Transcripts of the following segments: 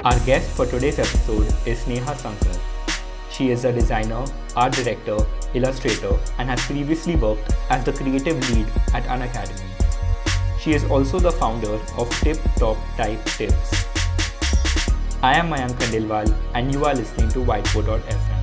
Our guest for today's episode is Sneha Sankar. She is a designer, art director, illustrator, and has previously worked as the creative lead at Unacademy. She is also the founder of Tiptoptypetips. I am Mayank Khandelwal, and you are listening to Whiteboard.fm.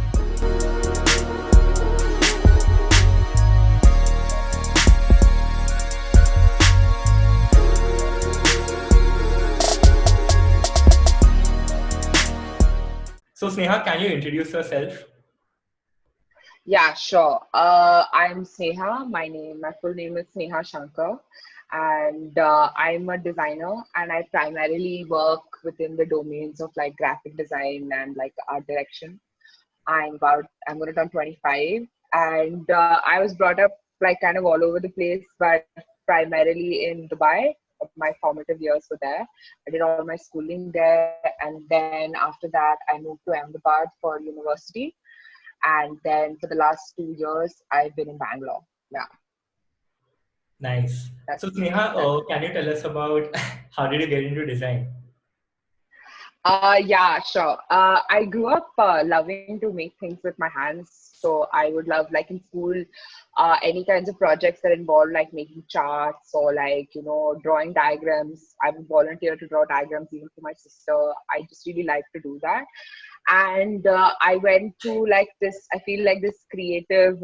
So Sneha, can you introduce yourself? Yeah, sure. I'm Sneha. My full name is Sneha Sankar, and I'm a designer, and I primarily work within the domains of like graphic design and like art direction. I'm going to turn 25, and I was brought up like kind of all over the place, but primarily in Dubai. My formative years were there. I did all my schooling there, and then after that, I moved to Ahmedabad for university, and then for the last 2 years I've been in Bangalore. Yeah, Nice. So that's Sneha, that's can you tell us about how did you get into design? yeah, sure. I grew up loving to make things with my hands. So I would love, like in school, any kinds of projects that involve like making charts or like, drawing diagrams. I would volunteer to draw diagrams even for my sister. I just really like to do that. And I went through like this, I feel like this creative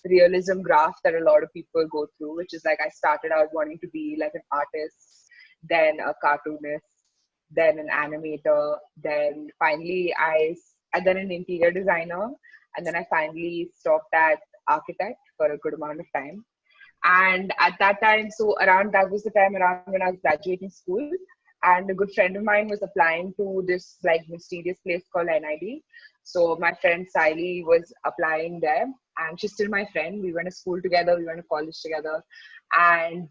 realism graph that a lot of people go through, which is like I started out wanting to be like an artist, then a cartoonist, then an animator, then finally and then an interior designer, and then I finally stopped at architect for a good amount of time. And at that time, so around that was the time around when I was graduating school. And a good friend of mine was applying to this like mysterious place called NID. So my friend Siley was applying there, and she's still my friend. We went to school together, we went to college together, and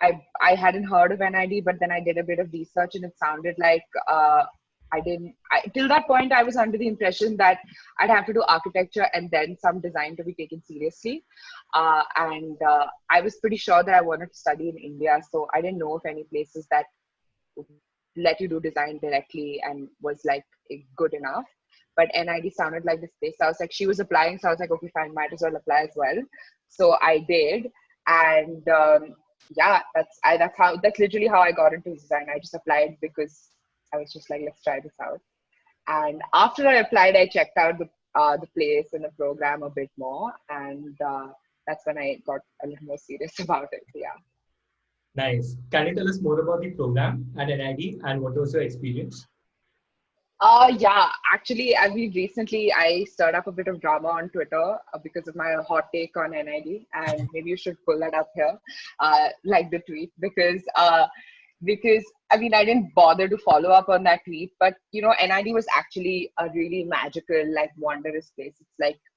I hadn't heard of NID, but then I did a bit of research, and it sounded like till that point I was under the impression that I'd have to do architecture and then some design to be taken seriously, and I was pretty sure that I wanted to study in India, so I didn't know of any places that let you do design directly and was like good enough. But NID sounded like this place. So I was like, she was applying, so I was like, okay, fine, might as well apply as well. So I did, and yeah, that's literally how I got into design. I just applied because I was just like, let's try this out. And after I applied, I checked out the place and the program a bit more, and that's when I got a little more serious about it. Yeah. Nice. Can you tell us more about the program at NID and what was your experience? Yeah, actually, I stirred up a bit of drama on Twitter because of my hot take on NID, and maybe you should pull that up here, like the tweet, because I mean I didn't bother to follow up on that tweet, but NID was actually a really magical, like wondrous place.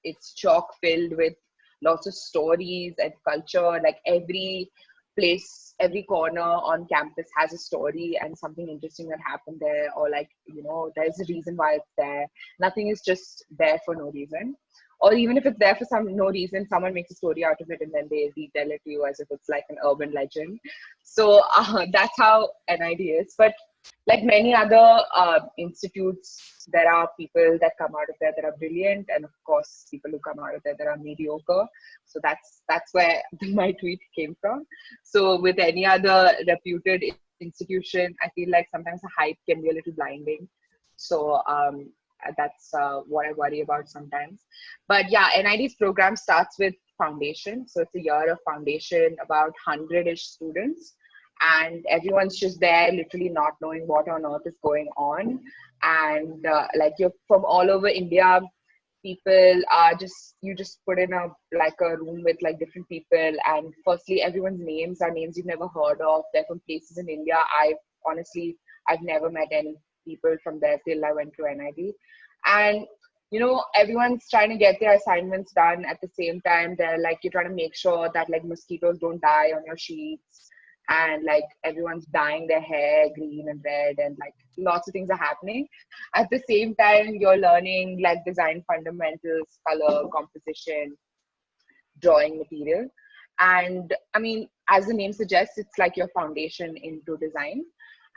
It's chock filled with lots of stories and culture. Like every place, every corner on campus has a story and something interesting that happened there, or like there's a reason why it's there. Nothing is just there for no reason, or even if it's there for some no reason, someone makes a story out of it and then they retell it to you as if it's like an urban legend. So that's how NID is. But like many other institutes, there are people that come out of there that are brilliant, and of course people who come out of there that are mediocre. So that's where my tweet came from. So with any other reputed institution, I feel like sometimes the hype can be a little blinding. So that's what I worry about sometimes. But yeah, NID's program starts with foundation. So it's a year of foundation, about 100-ish students. And everyone's just there, literally not knowing what on earth is going on. And like you're from all over India, people are you just put in a room with like different people, and firstly everyone's names are names you've never heard of. They're from places in India. I've never met any people from there till I went to NID. And everyone's trying to get their assignments done at the same time. They're like, you're trying to make sure that like mosquitoes don't die on your sheets, and like everyone's dyeing their hair green and red, and like lots of things are happening at the same time. You're learning like design fundamentals, color, composition, drawing material. And I mean, as the name suggests, it's like your foundation into design.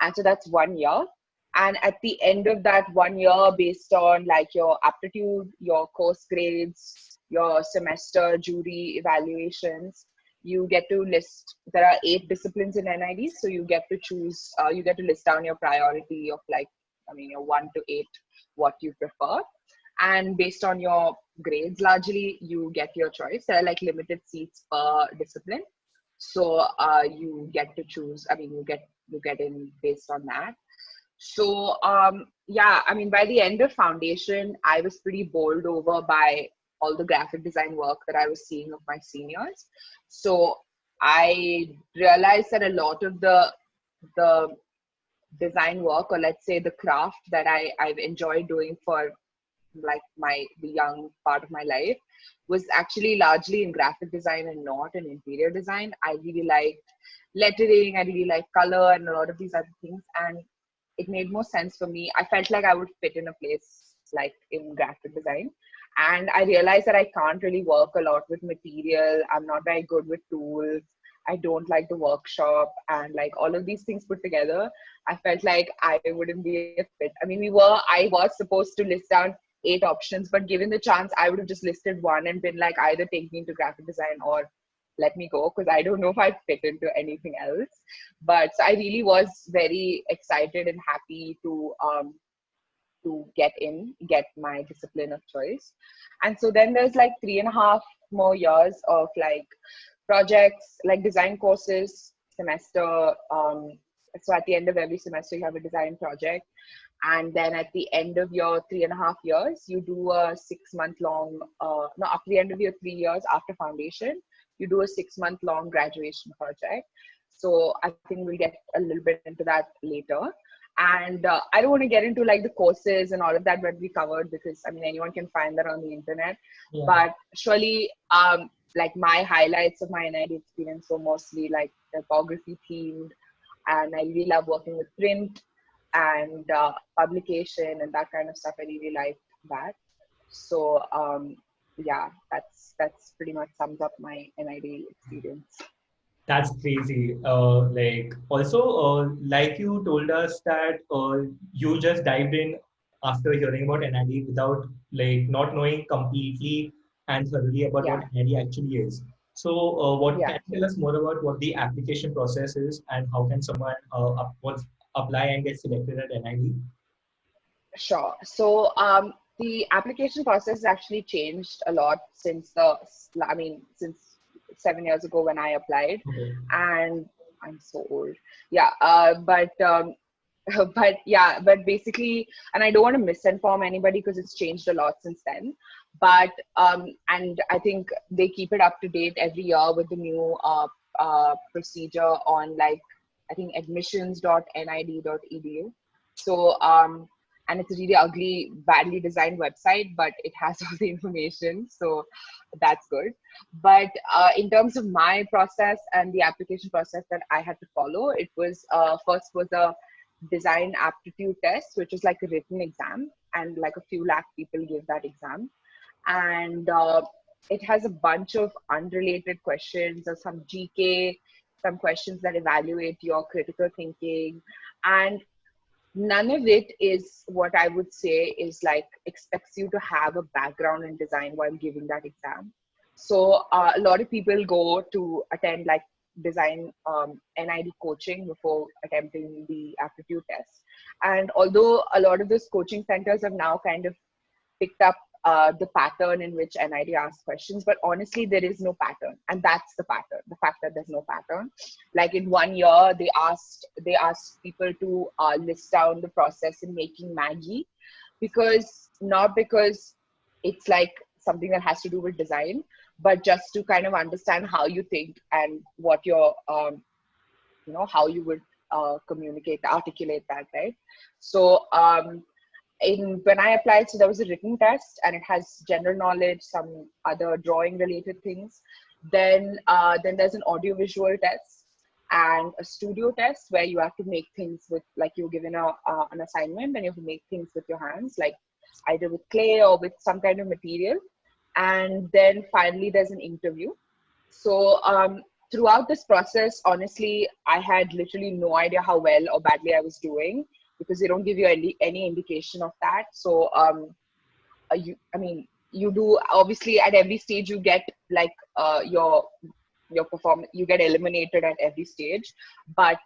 And so that's 1 year. And at the end of that 1 year, based on like your aptitude, your course grades, your semester jury evaluations, you get to list, there are 8 disciplines in NID. So you get to choose, you get to list down your priority of like, I mean, your 1 to 8, what you prefer. And based on your grades, largely, you get your choice. There are like limited seats per discipline. So you get to choose, I mean, you get in based on that. So yeah, I mean, by the end of foundation, I was pretty bowled over by all the graphic design work that I was seeing of my seniors. So I realized that a lot of the design work, or let's say the craft that I've enjoyed doing for like the young part of my life, was actually largely in graphic design and not in interior design. I really liked lettering, I really like color and a lot of these other things, and it made more sense for me. I felt like I would fit in a place like in graphic design, and I realized that I can't really work a lot with material. I'm not very good with tools. I don't like the workshop, and like all of these things put together, I felt like I wouldn't be a fit. I mean, I was supposed to list down 8 options, but given the chance, I would have just listed one and been like, either take me into graphic design or let me go, because I don't know if I'd fit into anything else. But so I really was very excited and happy to get my discipline of choice. And so then there's like 3.5 more years of like projects, like design courses, semester. So at the end of every semester, you have a design project. And then at the end of your 3.5 years, you do a 6 month long, no, after the end of your 3 years after foundation, you do a 6 month long graduation project. So I think we'll get a little bit into that later. And I don't want to get into like the courses and all of that we covered, because I mean, anyone can find that on the internet. Yeah. But surely, like my highlights of my NID experience were mostly like typography themed, and I really love working with print and publication and that kind of stuff. I really liked that. So yeah, that's pretty much sums up my NID experience. That's crazy. Like also, like you told us that you just dived in after hearing about NID without like not knowing completely and thoroughly about what Yeah, NID actually is. So, what yeah. can you tell us more about what the application process is and how can someone apply and get selected at NID? Sure. So the application process has actually changed a lot since since 7 years ago when I applied, Okay. and I'm so old. Yeah. But yeah, but basically, and I don't want to misinform anybody because it's changed a lot since then. But and I think they keep it up to date every year with the new procedure on like, I think admissions.nid.edu. So and it's a really ugly, badly designed website, but it has all the information, so that's good. But in terms of my process and the application process that I had to follow, it was first was a design aptitude test, which is like a written exam, and like a few lakh people give that exam. And it has a bunch of unrelated questions, or some GK, some questions that evaluate your critical thinking, and none of it is what I would say is like expects you to have a background in design while giving that exam. So a lot of people go to attend like design NID coaching before attempting the aptitude test. And although a lot of those coaching centers have now kind of picked up the pattern in which NID asks questions, but honestly, there is no pattern, and that's the pattern. The fact that there's no pattern. Like in 1 year, they asked people to list down the process in making Maggie, because not because it's like something that has to do with design, but just to kind of understand how you think and what your how you would articulate that, right? So in when I applied, so there was a written test, and it has general knowledge, some other drawing related things. Then there's an audiovisual test and a studio test where you have to make things with, like, you're given an assignment and you have to make things with your hands, like either with clay or with some kind of material. And then finally there's an interview. So throughout this process, honestly, I had literally no idea how well or badly I was doing. because they don't give you any indication of that. So you do, obviously at every stage you get like your performance, you get eliminated at every stage, but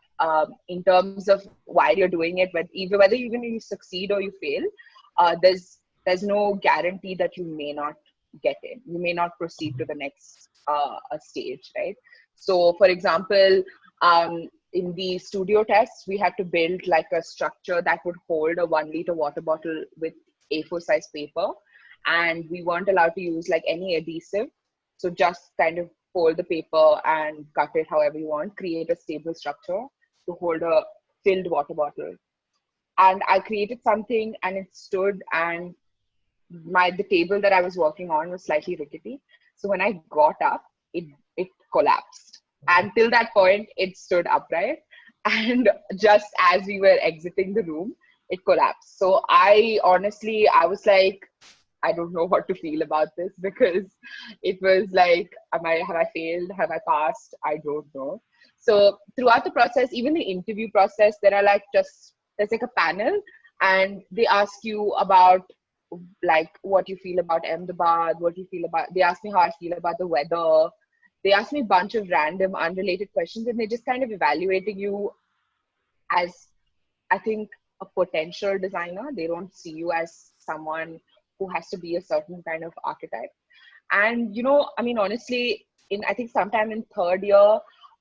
in terms of while you're doing it, but whether even you succeed or you fail, there's no guarantee that you may not get in, you may not proceed to the next stage, right? So for example, in the studio tests, we had to build like a structure that would hold a 1 liter water bottle with A4 size paper, and we weren't allowed to use like any adhesive. So just kind of fold the paper and cut it however you want, create a stable structure to hold a filled water bottle. And I created something and it stood, and the table that I was working on was slightly rickety. So when I got up, it collapsed. And till that point, it stood upright. And just as we were exiting the room, it collapsed. So I was like, I don't know what to feel about this, because it was like, have I failed? Have I passed? I don't know. So throughout the process, even the interview process, there's like a panel, and they ask you about like what you feel about Ahmedabad, they asked me how I feel about the weather. They asked me a bunch of random unrelated questions, and they're just kind of evaluating you as, I think, a potential designer. They don't see you as someone who has to be a certain kind of archetype. And honestly, I think sometime in third year,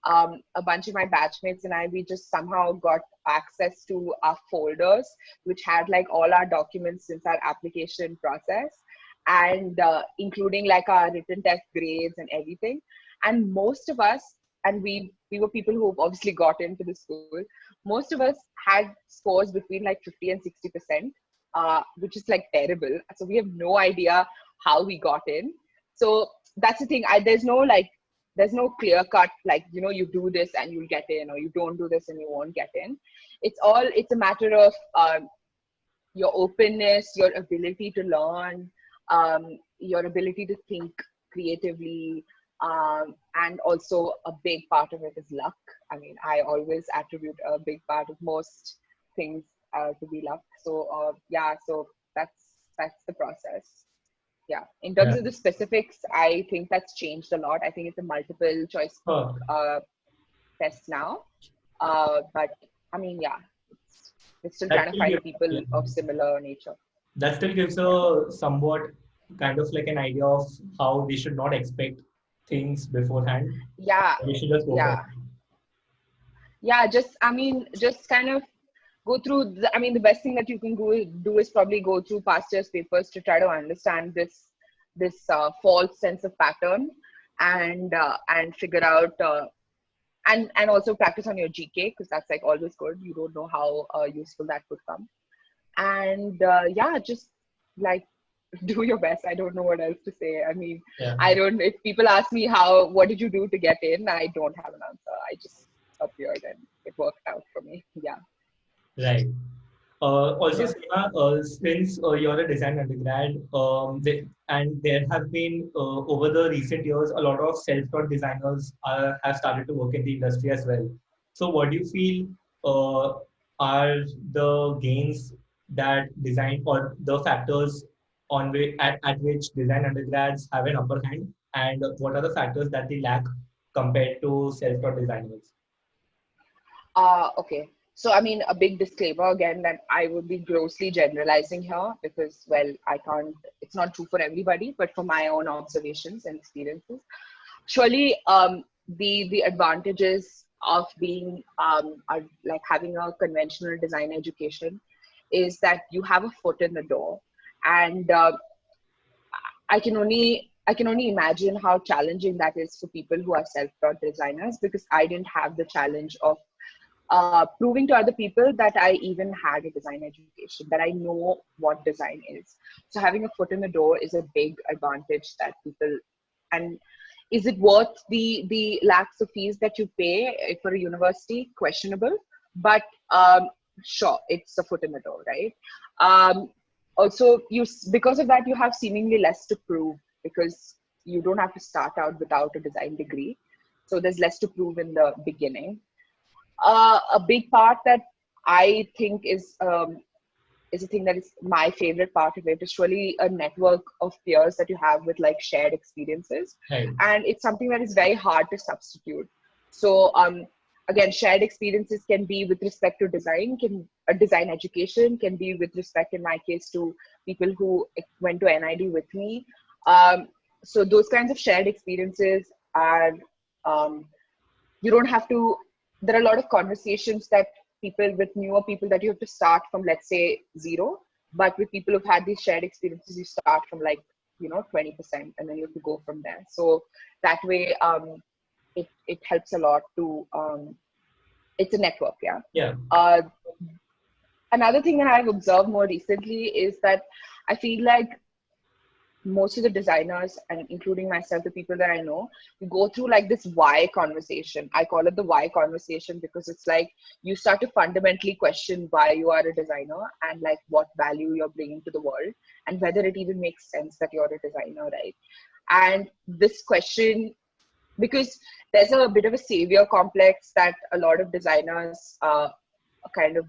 a bunch of my batchmates and I, we just somehow got access to our folders, which had like all our documents since our application process, and including like our written test grades and everything. And most of us, and we were people who obviously got into the school, most of us had scores between like 50 and 60%, which is like terrible. So we have no idea how we got in. So that's the thing. There's no clear cut, like, you do this and you'll get in, or you don't do this and you won't get in. It's a matter of your openness, your ability to learn, your ability to think creatively, and also a big part of it is luck. I mean, I always attribute a big part of most things to be luck. So so that's the process. Yeah, in terms Yeah. of the specifics, I think that's changed a lot. I think it's a multiple choice Oh, test now, but I mean, yeah, we're still that trying to still find gives, people yeah, of similar nature. that still gives Yeah, a somewhat kind of like an idea of how we should not expect things beforehand. yeah, We should just go for it. yeah, yeah. Just kind of go through. The best thing that you can do is probably go through past year's papers to try to understand this false sense of pattern, and figure out. And also practice on your GK, because that's like always good. You don't know how useful that could come. And just like do your best. I don't know what else to say. I mean, Yeah. I don't. If people ask me what did you do to get in, I don't have an answer. I just appeared and it worked out for me. Yeah. Right. Also, Yeah. Sneha, since you're a design undergrad, and there have been over the recent years a lot of self-taught designers have started to work in the industry as well. So, what do you feel are the gains that design, or the factors at which design undergrads have an upper hand, and what are the factors that they lack compared to self-taught designers? Okay. So, a big disclaimer again that I would be grossly generalizing here, because, well, I can't, it's not true for everybody, but for my own observations and experiences. Surely, the advantages of being, are like having a conventional design education is that you have a foot in the door. And I can only imagine how challenging that is for people who are self-taught designers, because I didn't have the challenge of proving to other people that I even had a design education, that I know what design is. So having a foot in the door is a big advantage that people, and is it worth the lakhs of fees that you pay for a university? Questionable, but sure, it's a foot in the door, right? Also, because of that, you have seemingly less to prove, because you don't have to start out without a design degree. So there's less to prove in the beginning. A big part that I think is a thing that is my favorite part of it. It's really a network of peers that you have with like shared experiences, Right. and it's something that is very hard to substitute. So again, shared experiences can be with respect to design, can design education, can be with respect, in my case, to people who went to NID with me. Um, so those kinds of shared experiences are, um, you don't have to, there are a lot of conversations that people with newer people that you have to start from, let's say, zero, but with people who've had these shared experiences, you start from like, 20%, and then you have to go from there. So that way, it helps a lot to, it's a network. Yeah. Yeah. uh, Another thing that I've observed more recently is that I feel like most of the designers, and including myself, the people that I know, we go through like this why conversation. I call it the why conversation because it's like you start to fundamentally question why you are a designer and like what value you're bringing to the world and whether it even makes sense that you're a designer, right? And this question, because there's a bit of a savior complex that a lot of designers kind of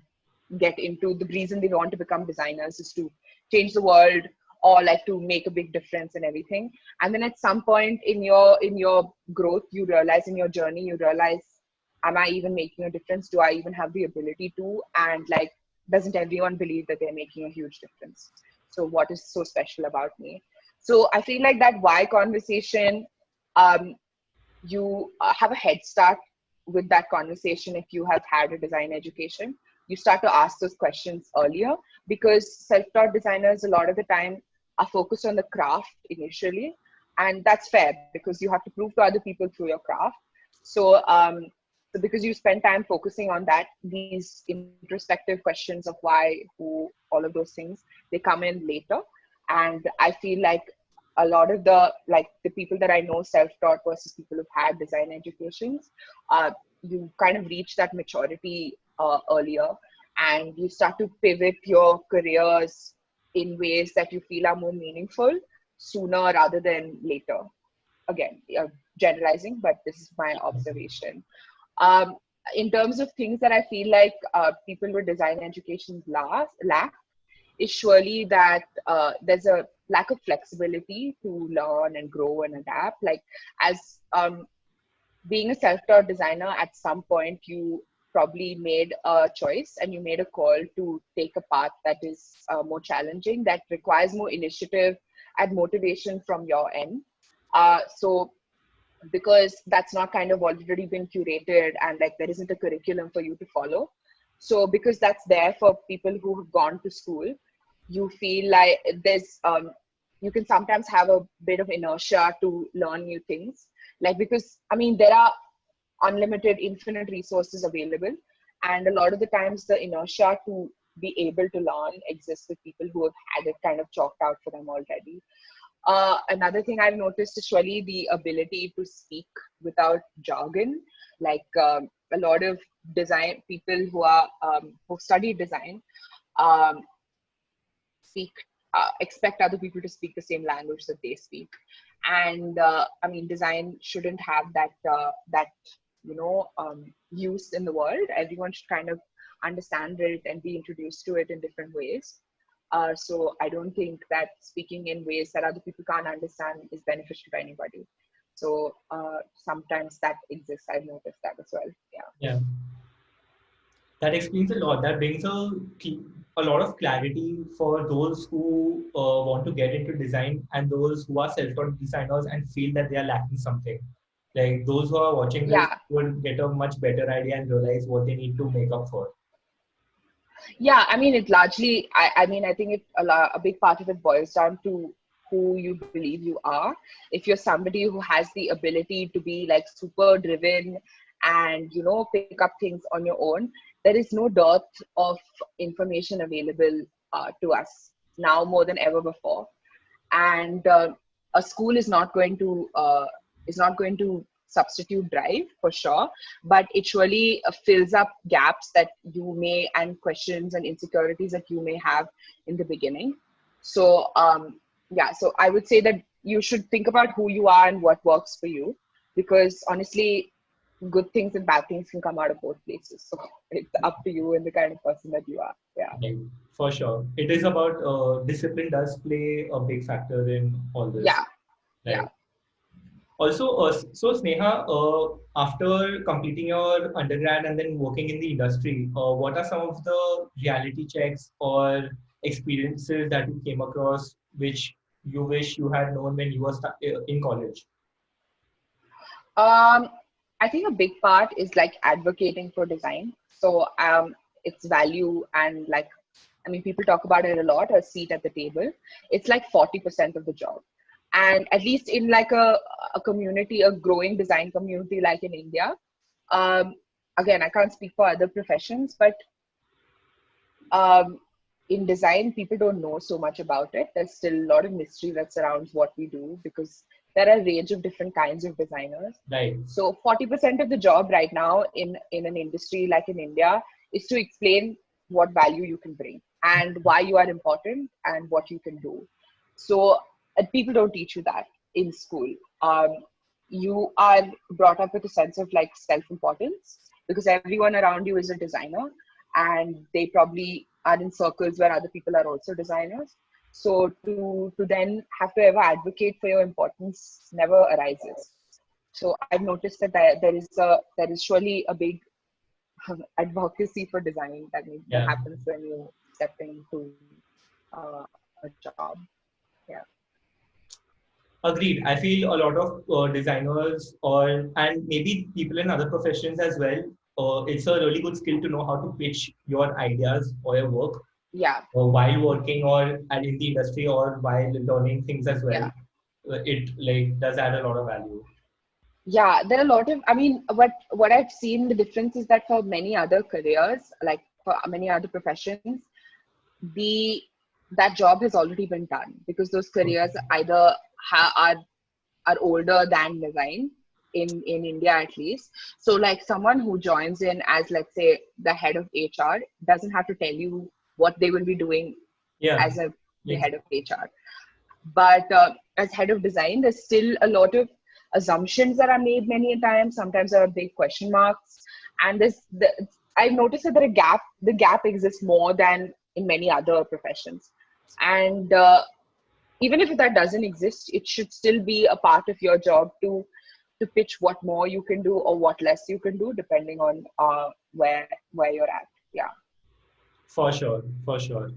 get into. The reason they want to become designers is to change the world or like to make a big difference and everything. And then at some point in your growth, you realize, in your journey, you realize, am I even making a difference? Do I even have the ability to? And like, doesn't everyone believe that they're making a huge difference? So what is so special about me? So I feel like that why conversation, um, you have a head start with that conversation if you have had a design education. You start to ask those questions earlier, because self-taught designers a lot of the time are focused on the craft initially, and that's fair because you have to prove to other people through your craft. So because you spend time focusing on that, these introspective questions of why, who, all of those things, they come in later. And I feel like a lot of the people that I know self-taught versus people who've had design educations, you kind of reach that maturity earlier, and you start to pivot your careers in ways that you feel are more meaningful sooner rather than later. Again, generalizing, but this is my observation. Um, in terms of things that I feel like people with design educations lack, is surely that there's a lack of flexibility to learn and grow and adapt. Like, as being a self-taught designer, at some point you probably made a choice and you made a call to take a path that is more challenging, that requires more initiative and motivation from your end. So because that's not kind of already been curated, and like there isn't a curriculum for you to follow. So because that's there for people who have gone to school, you feel like there's you can sometimes have a bit of inertia to learn new things. Like, because I mean, there are unlimited, infinite resources available, and a lot of the times the inertia to be able to learn exists with people who have had it kind of chalked out for them already. Another thing I've noticed is really the ability to speak without jargon. Like, a lot of design people who are who study design um, speak expect other people to speak the same language that they speak, and I mean, design shouldn't have that use in the world. Everyone should kind of understand it and be introduced to it in different ways. So I don't think that speaking in ways that other people can't understand is beneficial to anybody. So sometimes that exists. I've noticed that as well. Yeah. Yeah. That explains a lot. That brings a lot of clarity for those who want to get into design and those who are self-taught designers and feel that they are lacking something. Like those who are watching this Yeah. will get a much better idea and realize what they need to make up for. Yeah, I mean, it largely, I mean, I think a big part of it boils down to who you believe you are. If you're somebody who has the ability to be like super driven and, pick up things on your own, there is no dearth of information available to us now more than ever before. And a school is not going to substitute drive for sure, but it surely fills up gaps that you may, and questions and insecurities that you may have in the beginning. So yeah, so I would say that you should think about who you are and what works for you, because honestly, good things and bad things can come out of both places. So it's up to you and the kind of person that you are. Yeah. Right. For sure. It is about discipline does play a big factor in all this. Yeah. Yeah. Right. Also, so Sneha, after completing your undergrad and then working in the industry, what are some of the reality checks or experiences that you came across which you wish you had known when you were in college? Um, I think a big part is like advocating for design. So its value and like, I mean, people talk about it a lot, a seat at the table. It's like 40% of the job. And at least in like a community, a growing design community like in India, um, again, I can't speak for other professions, but um, in design, people don't know so much about it. There's still a lot of mystery that surrounds what we do because there are a range of different kinds of designers. Right. So 40% of the job right now in an industry like in India is to explain what value you can bring and why you are important and what you can do. So people don't teach you that in school. You are brought up with a sense of like self-importance because everyone around you is a designer and they probably are in circles where other people are also designers. So to then have to ever advocate for your importance never arises. So I've noticed that there is surely a big advocacy for design that Yeah. happens when you step into a job. Yeah. Agreed. I feel a lot of designers or and maybe people in other professions as well. It's a really good skill to know how to pitch your ideas or your work Yeah. while working or and in the industry or while learning things as well. Yeah. It like does add a lot of value. Yeah, there are a lot of, I mean, what I've seen the difference is that for many other careers, like for many other professions, the that job has already been done because those careers either are older than design in India at least. So like someone who joins in as, let's say, the head of HR doesn't have to tell you what they will be doing Yeah. as the Makes head of HR. But as head of design, there's still a lot of assumptions that are made many times. Sometimes there are big question marks, and I've noticed that the gap exists more than in many other professions. And even if that doesn't exist, it should still be a part of your job to pitch what more you can do or what less you can do, depending on where you're at. Yeah, for sure, for sure.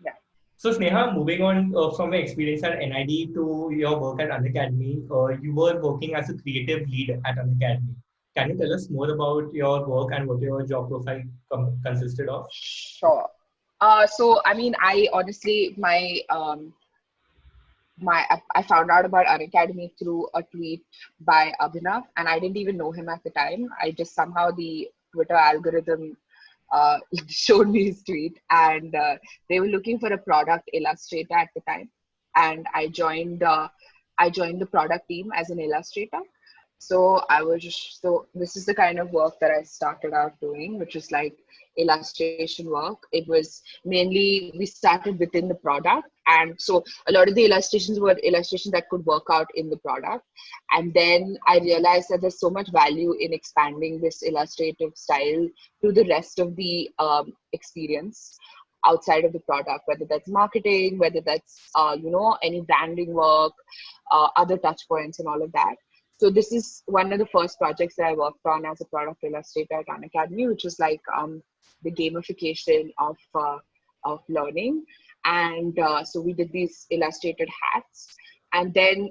yeah. So Sneha, moving on from your experience at NID to your work at Unacademy, you were working as a creative lead at Unacademy. Can you tell us more about your work and what your job profile consisted of? Sure. So I mean, I honestly, I found out about Unacademy through a tweet by Abhinav, and I didn't even know him at the time. I just somehow the Twitter algorithm showed me his tweet, and they were looking for a product illustrator at the time, and I joined the product team as an illustrator. So this is the kind of work that I started out doing, which is like illustration work. It was mainly, we started within the product. And so a lot of the illustrations were illustrations that could work out in the product. And then I realized that there's so much value in expanding this illustrative style to the rest of the experience outside of the product, whether that's marketing, whether that's, any branding work, other touch points and all of that. So this is one of the first projects that I worked on as a product illustrator at Unacademy, which is like the gamification of learning. And so we did these illustrated hats, and then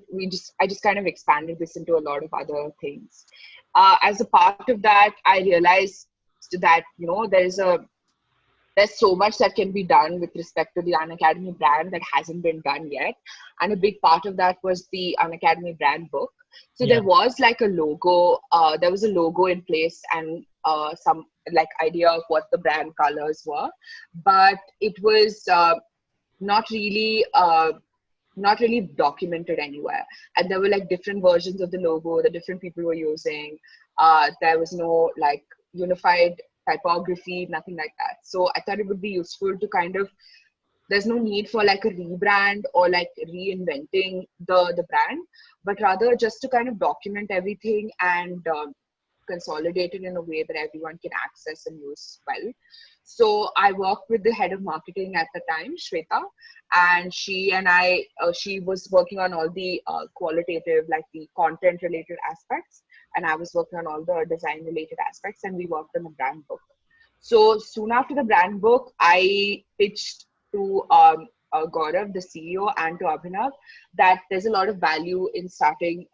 I just kind of expanded this into a lot of other things. As a part of that, I realized that there's so much that can be done with respect to the Unacademy brand that hasn't been done yet. And a big part of that was the Unacademy brand book. So Yeah. there was like a logo, there was a logo in place and some like idea of what the brand colors were, but it was not really not really documented anywhere. And there were like different versions of the logo that different people were using. There was no like unified typography, nothing like that. So I thought it would be useful to kind of, there's no need for like a rebrand or like reinventing the brand, but rather just to kind of document everything and consolidated in a way that everyone can access and use well. So I worked with the head of marketing at the time, Shweta, and she was working on all the qualitative, like the content related aspects, and I was working on all the design related aspects, and we worked on the brand book. So soon after the brand book, I pitched to Gaurav, the CEO, and to Abhinav that there's a lot of value in starting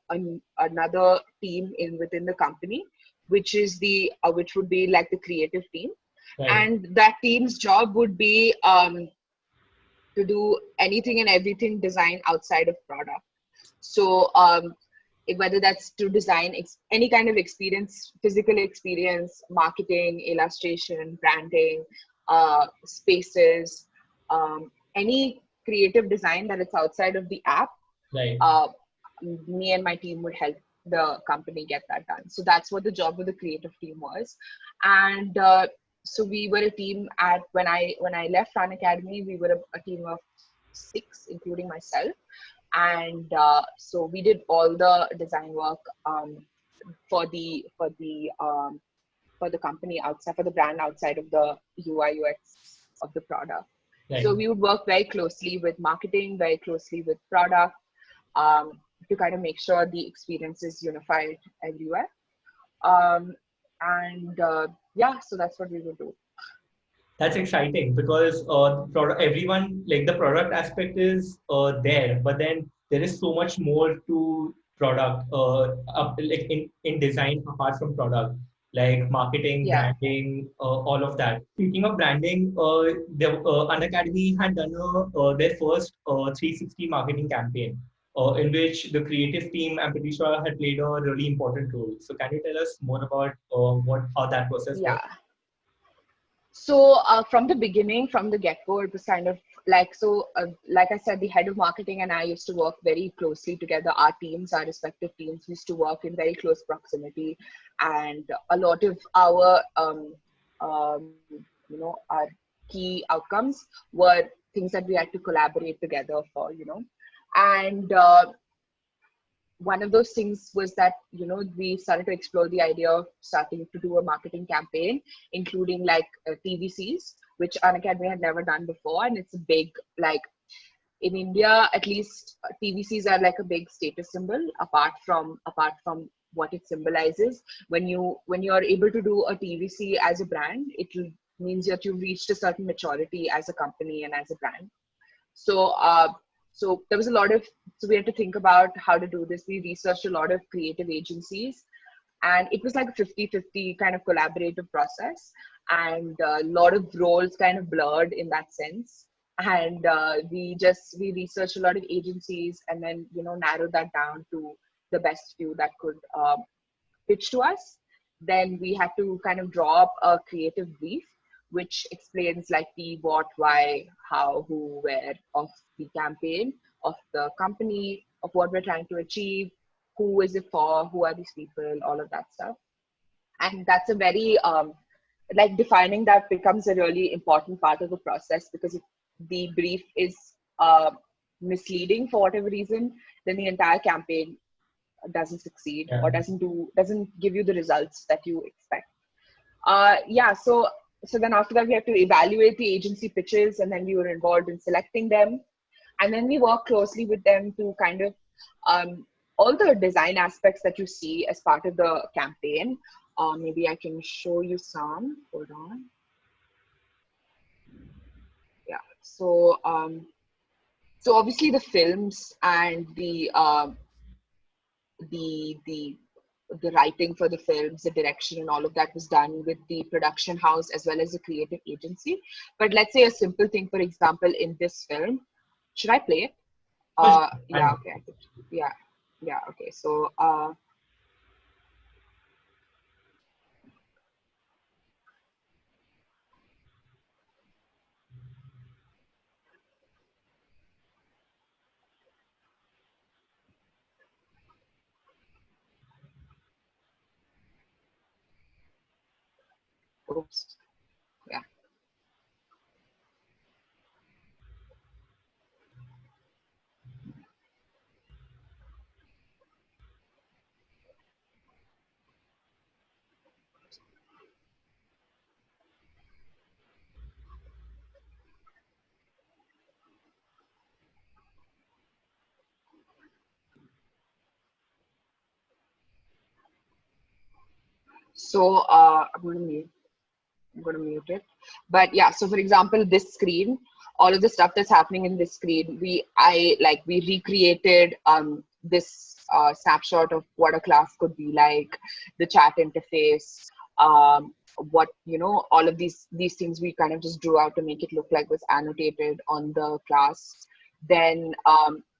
another team within the company, which would be like the creative team, Right. and that team's job would be to do anything and everything design outside of product. So whether that's to design any kind of experience, physical experience, marketing, illustration, branding, spaces, any creative design that it's outside of the app, Right. uh, me and my team would help the company get that done. So that's what the job of the creative team was. And so we were a team at when I left Unacademy, we were a team of 6, including myself. And so we did all the design work for the for the for the company outside, for the brand outside of the UI UX of the product. Right. So we would work very closely with marketing, very closely with product, um, to kind of make sure the experience is unified everywhere. Um, and yeah, so that's what we would do. That's exciting because product, everyone like the product aspect is there, but then there is so much more to product like in design apart from product, like marketing, Yeah, branding, all of that. Speaking of branding, Unacademy had done their first 360 marketing campaign. In which the creative team, I'm pretty sure, had played a really important role. So, can you tell us more about how that process yeah. worked? So from the beginning, from the get-go, it was kind of like, like I said, the head of marketing and I used to work very closely together. Our teams, our respective teams, used to work in very close proximity, and a lot of our our key outcomes were things that we had to collaborate together for, and one of those things was that we started to explore the idea of starting to do a marketing campaign, including like TVCs, which Unacademy had never done before. And it's a big, like, in India at least, TVCs are like a big status symbol. Apart from what it symbolizes, when you're able to do a TVC as a brand, means that you've reached a certain maturity as a company and as a brand. So so there was a lot of, so we had to think about how to do this. We researched a lot of creative agencies, and it was like a 50-50 kind of collaborative process, and a lot of roles kind of blurred in that sense. And we researched a lot of agencies, and then narrowed that down to the best few that could pitch to us. Then we had to kind of draw up a creative brief, which explains like the what, why, how, who, where of the campaign, of the company, of what we're trying to achieve, who is it for, who are these people, all of that stuff. And that's a very like, defining that becomes a really important part of the process, because if the brief is uh, misleading for whatever reason, then the entire campaign doesn't succeed, Yeah. or doesn't give you the results that you expect. Yeah, so then after that we have to evaluate the agency pitches, and then we were involved in selecting them, and then we work closely with them to kind of all the design aspects that you see as part of the campaign. Maybe I can show you some. Hold on. Yeah. So obviously the films and the the writing for the films, the direction, and all of that was done with the production house as well as the creative agency. But let's say a simple thing, for example, in this film, should I play it? Yeah, okay, I could. Yeah, yeah, okay. So, oops, yeah. So I'm going to mute it. But yeah, so for example, this screen, all of the stuff that's happening in this screen, we recreated this snapshot of what a class could be like, the chat interface, what, all of these things we kind of just drew out to make it look like was annotated on the class. Then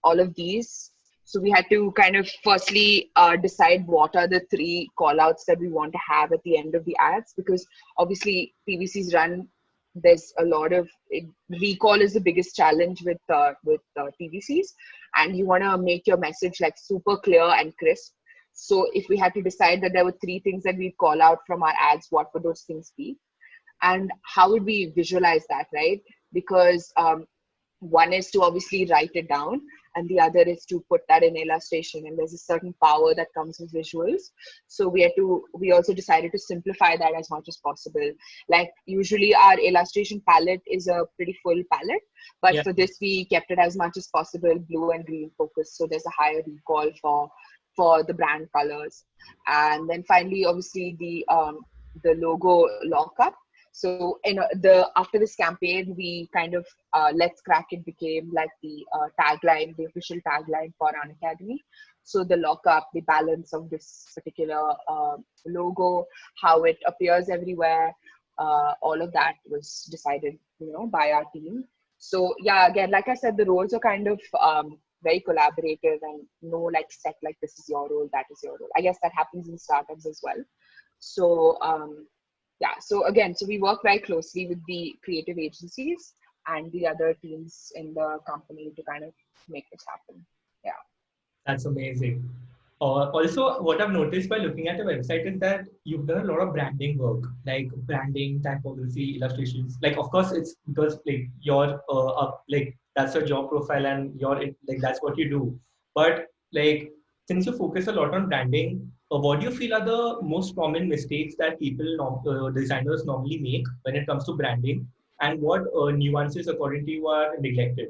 all of these. So we had to kind of firstly decide what are the three callouts that we want to have at the end of the ads, because obviously PVCs run. There's a lot of recall is the biggest challenge with PVCs, and you want to make your message like super clear and crisp. So if we had to decide that there were three things that we call out from our ads, what would those things be, and how would we visualize that, right? Because one is to obviously write it down, and the other is to put that in illustration, and there's a certain power that comes with visuals. So we also decided to simplify that as much as possible. Like usually our illustration palette is a pretty full palette, but Yeah. for this we kept it as much as possible blue and green focused, so there's a higher recall for the brand colors. And then finally, obviously, the logo lockup. So the after this campaign, we kind of Let's Crack It became like the tagline, the official tagline for Unacademy. So the lockup, the balance of this particular logo, how it appears everywhere, all of that was decided, by our team. So yeah, again, like I said, the roles are kind of very collaborative, and no like set like this is your role, that is your role. I guess that happens in startups as well. So yeah, so again, so we work very closely with the creative agencies and the other teams in the company to kind of make this happen. Yeah. That's amazing. Also, what I've noticed by looking at the website is that you've done a lot of branding work, like branding, typography, illustrations. Like, of course, it's because like you're like that's your job profile and like that's what you do. But like since you focus a lot on branding, what do you feel are the most common mistakes that designers normally make when it comes to branding, and what nuances, according to you, are neglected?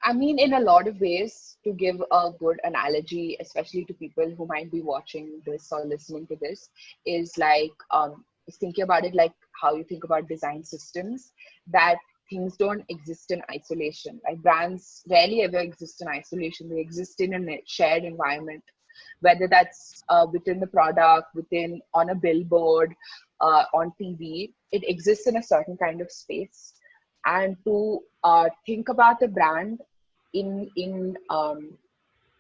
I mean, in a lot of ways, to give a good analogy, especially to people who might be watching this or listening to this, is like is thinking about it like how you think about design systems, that things don't exist in isolation. Like brands rarely ever exist in isolation. They exist in a shared environment, whether that's within the product, within on a billboard, on TV. It exists in a certain kind of space, and to think about the brand in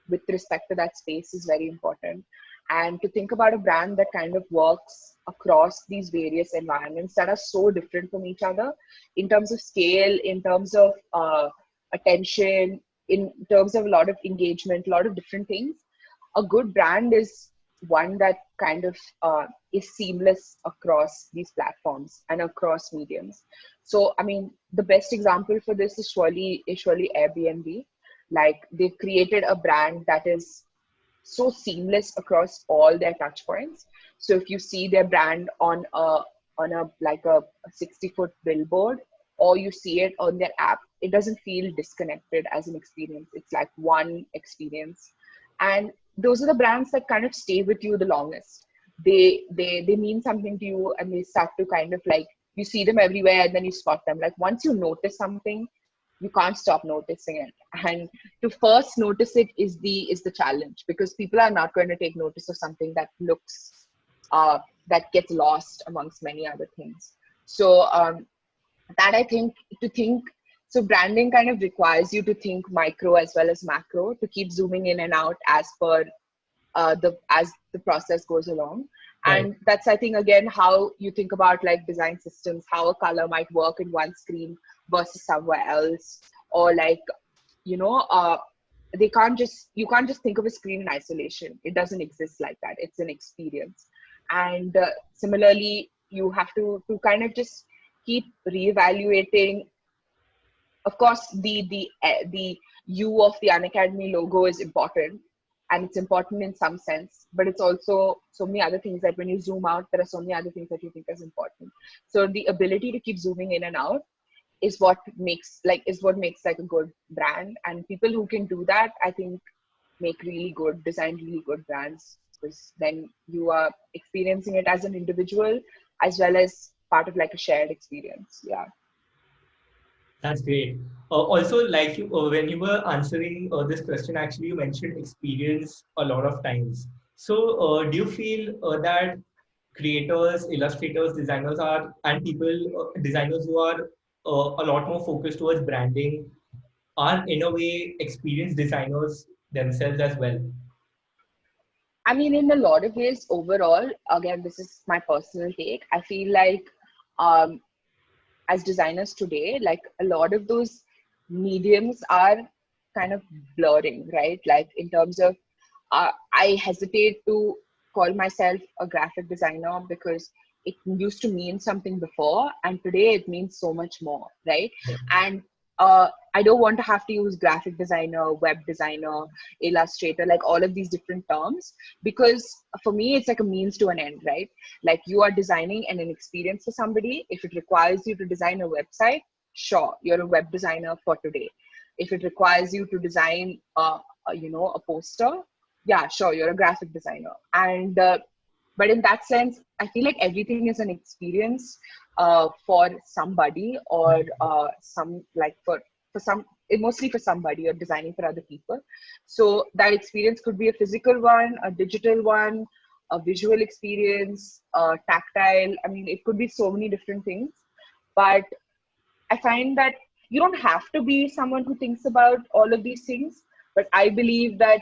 with respect to that space is very important, and to think about a brand that kind of works across these various environments that are so different from each other in terms of scale, in terms of attention, in terms of a lot of engagement, a lot of different things. A good brand is one that kind of is seamless across these platforms and across mediums. So, I mean, the best example for this is surely Airbnb. Like they've created a brand that is so seamless across all their touch points. So if you see their brand on a like a 60-foot billboard, or you see it on their app, it doesn't feel disconnected as an experience. It's like one experience. And those are the brands that kind of stay with you the longest. They mean something to you, and they start to kind of like, you see them everywhere and then you spot them. Like once you notice something, you can't stop noticing it. And to first notice it is the challenge, because people are not going to take notice of something that looks that gets lost amongst many other things. So that I think, to think, so branding kind of requires you to think micro as well as macro, to keep zooming in and out as per the process goes along. Right. And that's, I think, again, how you think about like design systems, how a color might work in one screen versus somewhere else, or like, you know uh you can't just think of a screen in isolation. It doesn't exist like that. It's an experience. And similarly, you have to kind of just keep reevaluating. Of course, the U of the Unacademy logo is important, and it's important in some sense, but it's also so many other things that when you zoom out, there are so many other things that you think is important. So the ability to keep zooming in and out is what makes like a good brand, and people who can do that, I think, make really good design really good brands. because then you are experiencing it as an individual as well as part of like a shared experience. Yeah. That's great. Also, like you, when you were answering this question, actually, you mentioned experience a lot of times. So, do you feel that creators, illustrators, designers are, and people, designers who are a lot more focused towards branding, are in a way experienced designers themselves as well? I mean, in a lot of ways, overall, again, this is my personal take. I feel like um, as designers today, like a lot of those mediums are kind of blurring, right? Like in terms of, I hesitate to call myself a graphic designer because it used to mean something before, and today it means so much more, right? Yeah. And I don't want to have to use graphic designer, web designer, illustrator, like all of these different terms, because for me, it's like a means to an end, right? Like you are designing an experience for somebody. If it requires you to design a website, sure, you're a web designer for today. If it requires you to design a poster, yeah, sure, you're a graphic designer. And but in that sense, I feel like everything is an experience for somebody, or some like for some, mostly for somebody, or designing for other people. So that experience could be a physical one, a digital one, a visual experience, tactile. I mean, it could be so many different things. But I find that you don't have to be someone who thinks about all of these things. But I believe that,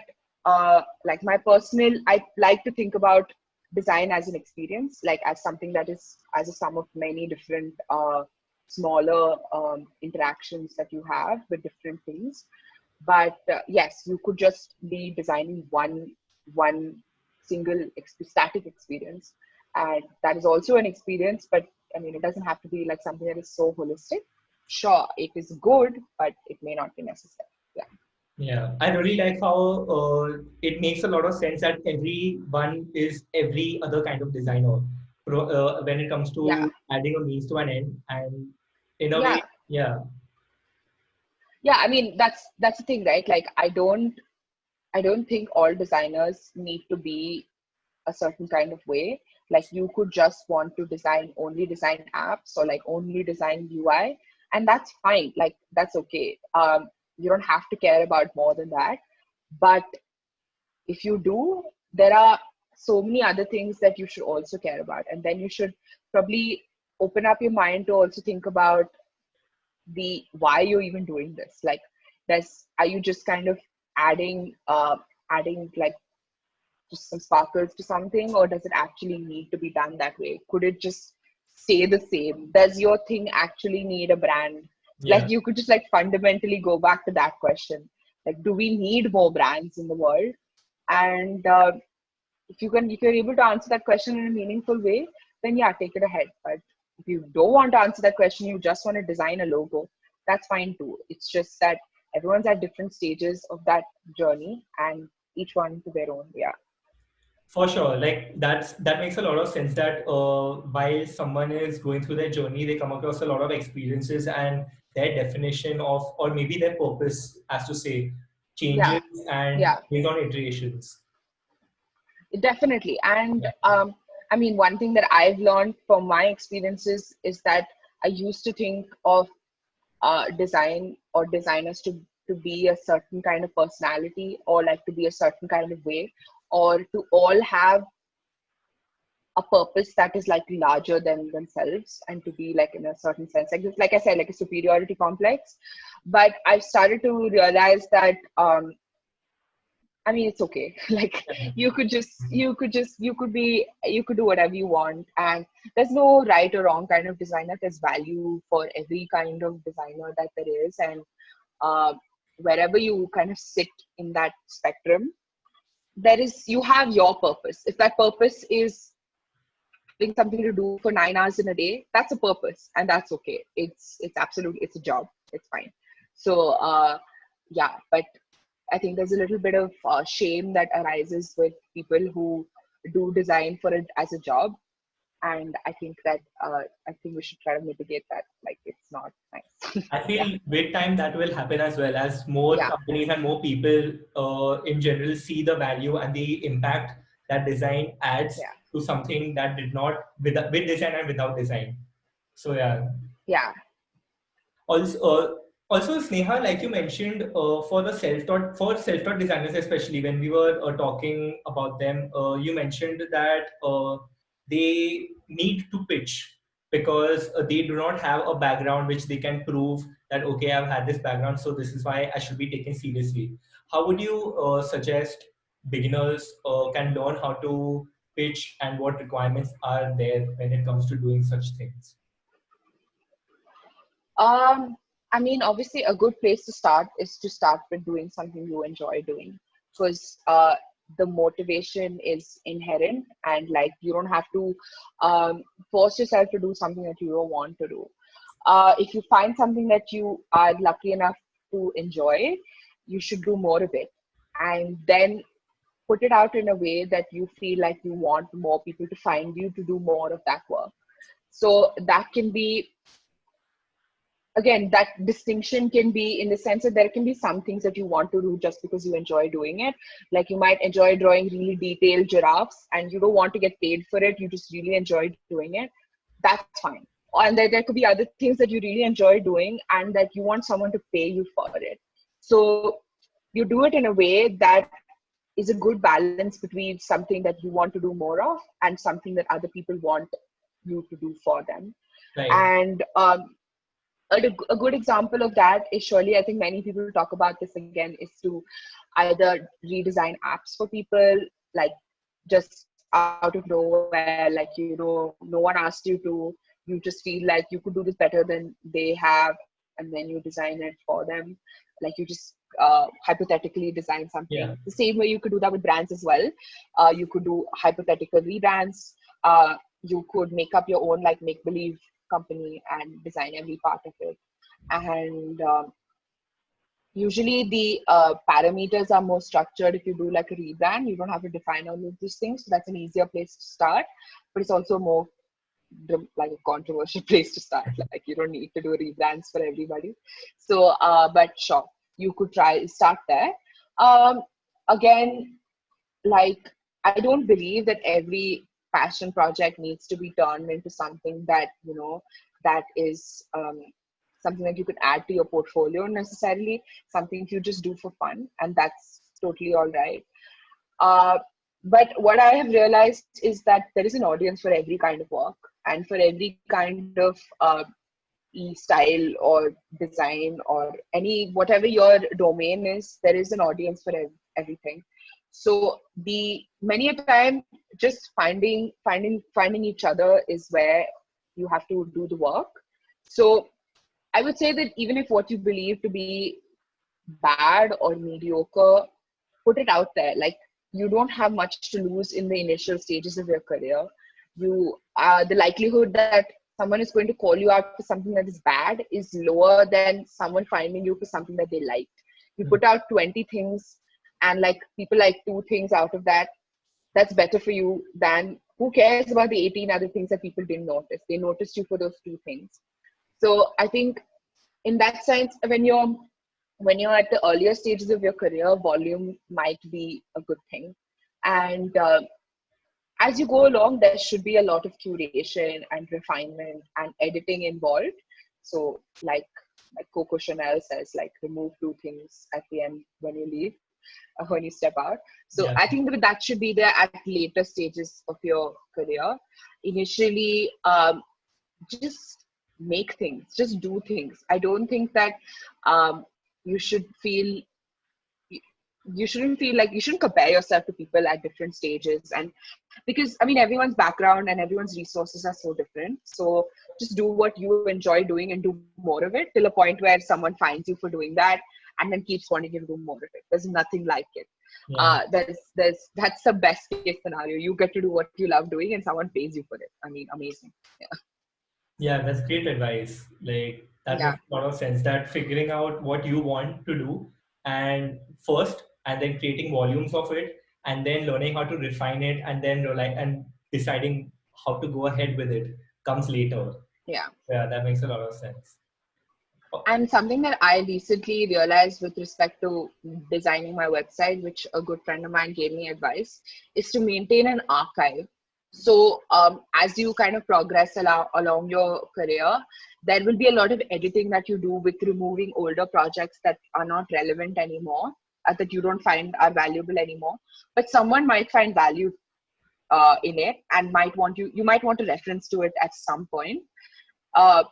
like my personal, I like to think about design as an experience, like as something that is as a sum of many different smaller interactions that you have with different things. But yes, you could just be designing one single static experience, and that is also an experience. But I mean, it doesn't have to be like something that is so holistic. Sure, it is good, but it may not be necessary. Yeah. Yeah, I really like how it makes a lot of sense that everyone is every other kind of designer when it comes Yeah. to adding a means to an end. And in a way, Yeah. yeah, Yeah. I mean, that's the thing, right? Like, I don't think all designers need to be a certain kind of way. Like you could just want to only design apps, or like only design UI, and that's fine. Like that's okay. You don't have to care about more than that. But if you do, there are so many other things that you should also care about, and then you should probably open up your mind to also think about the why you're even doing this. Like, are you just kind of adding like just some sparkles to something, or does it actually need to be done that way? Could it just stay the same? Does your thing actually need a brand? yeah, Like you could just like fundamentally go back to that question. Like, do we need more brands in the world? And if you're able to answer that question in a meaningful way, then yeah, take it ahead. But if you don't want to answer that question, you just want to design a logo, that's fine too. It's just that everyone's at different stages of that journey, and each one to their own. Yeah. for sure. Like that makes a lot of sense that while someone is going through their journey, they come across a lot of experiences and their definition of, or maybe their purpose, as to say, Yeah. changes and Yeah. based on iterations. Definitely. And I mean, one thing that I've learned from my experiences is that I used to think of design or designers to be a certain kind of personality, or like to be a certain kind of way, or to all have a purpose that is like larger than themselves, and to be like in a certain sense, like I said, like a superiority complex. But I've started to realize that I mean, it's okay. Like you could do whatever you want, and there's no right or wrong kind of designer. There's value for every kind of designer that there is, and uh, wherever you kind of sit in that spectrum, you have your purpose. If that purpose is having something to do for 9 hours in a day, that's a purpose, and that's okay. It's absolutely, it's a job. It's fine. So yeah, but I think there's a little bit of shame that arises with people who do design for it as a job, and I think we should try to mitigate that. Like, it's not nice. I Yeah. feel with time that will happen as well, as more Yeah. companies and more people in general see the value and the impact that design adds Yeah. to something that did not, with design and without design. So yeah. Yeah. Also, also Sneha, like you mentioned, for the self-taught designers, especially when we were talking about them, you mentioned that they need to pitch because they do not have a background which they can prove that, okay, I've had this background, so this is why I should be taken seriously. How would you suggest beginners can learn how to pitch, and what requirements are there when it comes to doing such things? Um, I mean, obviously, a good place to start is to start with doing something you enjoy doing, because the motivation is inherent, and like you don't have to force yourself to do something that you don't want to do. If you find something that you are lucky enough to enjoy, you should do more of it, and then put it out in a way that you feel like you want more people to find you to do more of that work. So that can be, again, that distinction can be in the sense that there can be some things that you want to do just because you enjoy doing it. Like you might enjoy drawing really detailed giraffes and you don't want to get paid for it, you just really enjoy doing it. That's fine. And there could be other things that you really enjoy doing and that you want someone to pay you for it. So you do it in a way that is a good balance between something that you want to do more of and something that other people want you to do for them. Right. And a good example of that is, surely I think many people talk about this again, is to either redesign apps for people, like just out of nowhere, like, you know, no one asked you to, you just feel like you could do this better than they have, and then you design it for them. Like you just hypothetically design something. Yeah. The same way you could do that with brands as well. You could do hypothetical rebrands. You could make up your own like make-believe company and design every part of it. And usually the parameters are more structured. If you do like a rebrand, you don't have to define all of these things. So that's an easier place to start, but it's also more like a controversial place to start. Like you don't need to do rebrands for everybody. So, but sure, you could start there. Again, like I don't believe that every passion project needs to be turned into something that, you know, that is something that you could add to your portfolio necessarily, something you just do for fun, and that's totally all right. uh, but what I have realized is that there is an audience for every kind of work and for every kind of style or design or any whatever your domain is. There is an audience for everything. So the many a time just finding each other is where you have to do the work. So I would say that even if what you believe to be bad or mediocre, put it out there. Like you don't have much to lose in the initial stages of your career. You the likelihood that someone is going to call you out for something that is bad is lower than someone finding you for something that they liked. You put out 20 things and like people like two things out of that. That's better for you than who cares about the 18 other things that people didn't notice. They noticed you for those two things. So I think in that sense, when you're at the earlier stages of your career, volume might be a good thing. And as you go along, there should be a lot of curation and refinement and editing involved. So like Coco Chanel says, like remove two things at the end when you leave, when you step out. So Yeah. I think that should be there at later stages of your career. Initially, just make things, just do things. I don't think that um, you should feel you shouldn't feel like you shouldn't compare yourself to people at different stages. And because I mean everyone's background and everyone's resources are so different, so just do what you enjoy doing and do more of it till a point where someone finds you for doing that and then keeps wanting you to do more of it. There's nothing like it. Yeah. That's the best case scenario. You get to do what you love doing and someone pays you for it. I mean, amazing. Yeah, that's great advice. Like that Yeah. makes a lot of sense. That figuring out what you want to do and first, and then creating volumes of it, and then learning how to refine it, and then rely and deciding how to go ahead with it comes later. Yeah. Yeah, that makes a lot of sense. And something that I recently realized with respect to designing my website, which a good friend of mine gave me advice, is to maintain an archive. So as you kind of progress along your career, there will be a lot of editing that you do with removing older projects that are not relevant anymore, that you don't find are valuable anymore. But someone might find value in it and you might want to reference to it at some point. uh,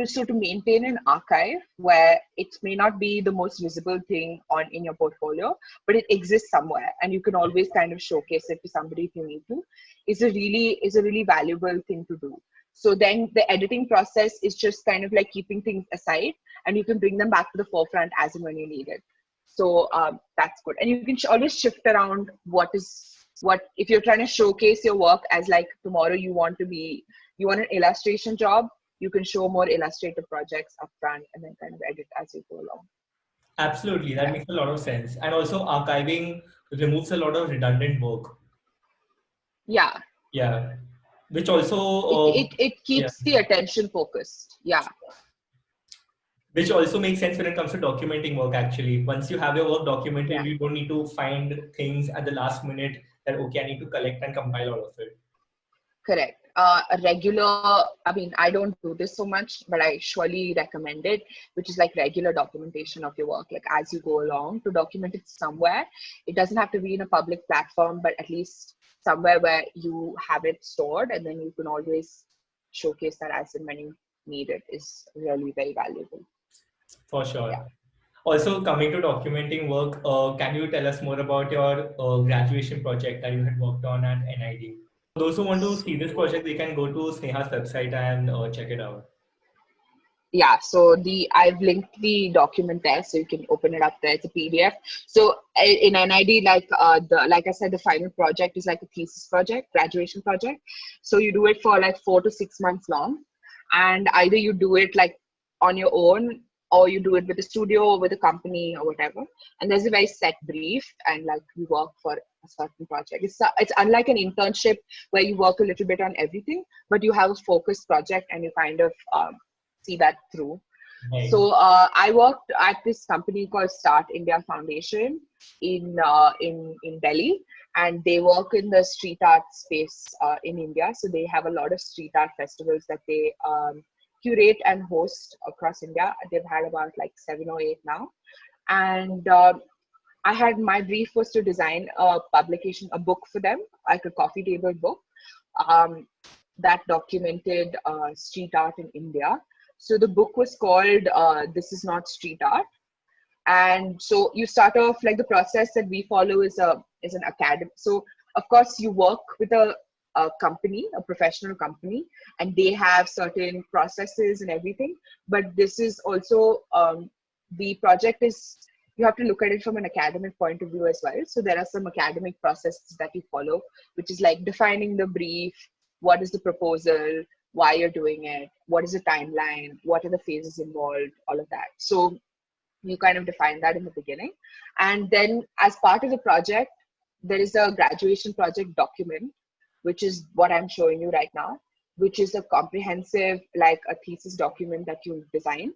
so to maintain an archive where it may not be the most visible thing on in your portfolio, but it exists somewhere and you can always kind of showcase it to somebody if you need to, is a really valuable thing to do. So then the editing process is just kind of like keeping things aside, and you can bring them back to the forefront as and when you need it. So that's good, and you can always shift around what if you're trying to showcase your work as like tomorrow you want an illustration job, you can show more illustrative projects upfront and then kind of edit as you go along. Absolutely, that makes a lot of sense. And also, archiving removes a lot of redundant work. Yeah, Yeah, which also, it yeah, keeps the attention focused. Yeah, which also makes sense when it comes to documenting work. Actually, once you have your work documented, yeah, you don't need to find things at the last minute that okay, I need to collect and compile all of it. correct. A regular, I mean, I don't do this so much, but I surely recommend it, which is like regular documentation of your work, like as you go along, to document it somewhere. It doesn't have to be in a public platform, but at least somewhere where you have it stored, and then you can always showcase that as and when you need it is really very valuable. For Yeah. sure. Also, coming to documenting work, can you tell us more about your graduation project that you had worked on at NID? Those who want to see this project, they can go to Sneha's website and check it out. Yeah, so I've linked the document there, so you can open it up there. It's a PDF. So in NID, like I said, the final project is like a thesis project, graduation project. So you do it for like 4 to 6 months long, and either you do it like on your own, or you do it with a studio or with a company or whatever. And there's a very set brief, and like you work for a certain project. It's unlike an internship where you work a little bit on everything, but you have a focused project and you kind of see that through. Right. So I worked at this company called Start India Foundation in Delhi, and they work in the street art space in India. So they have a lot of street art festivals that they curate and host across India. They've had about like 7 or 8 now, and I had my brief was to design a publication, a book for them, like a coffee table book. Um, that documented street art in India. So the book was called This Is Not Street Art. And so you start off like the process that we follow is an academy. So of course you work with a company, a professional company, and they have certain processes and everything. But this is also the project is you have to look at it from an academic point of view as well. So there are some academic processes that you follow, which is like defining the brief, what is the proposal, why you're doing it, what is the timeline, what are the phases involved, all of that. So you kind of define that in the beginning. And then as part of the project, there is a graduation project document, which is what I'm showing you right now, which is a comprehensive, like a thesis document that you design,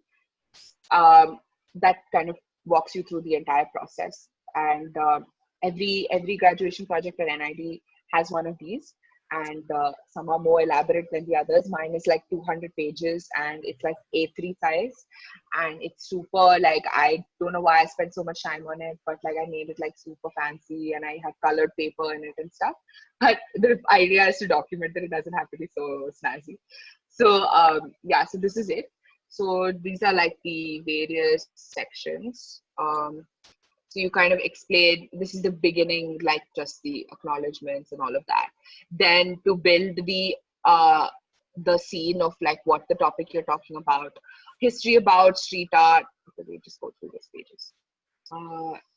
that kind of walks you through the entire process. And every graduation project at NID has one of these, and some are more elaborate than the others. Mine is like 200 pages, and it's like A3 size, and it's super, like, I don't know why I spent so much time on it, but like I made it like super fancy, and I have colored paper in it and stuff. But the idea is to document that it doesn't have to be so snazzy. So yeah, so this is it. So these are like the various sections. So you kind of explain, this is the beginning, like just the acknowledgements and all of that. Then to build the scene of like what the topic you're talking about, history about street art. Let me just go through these pages.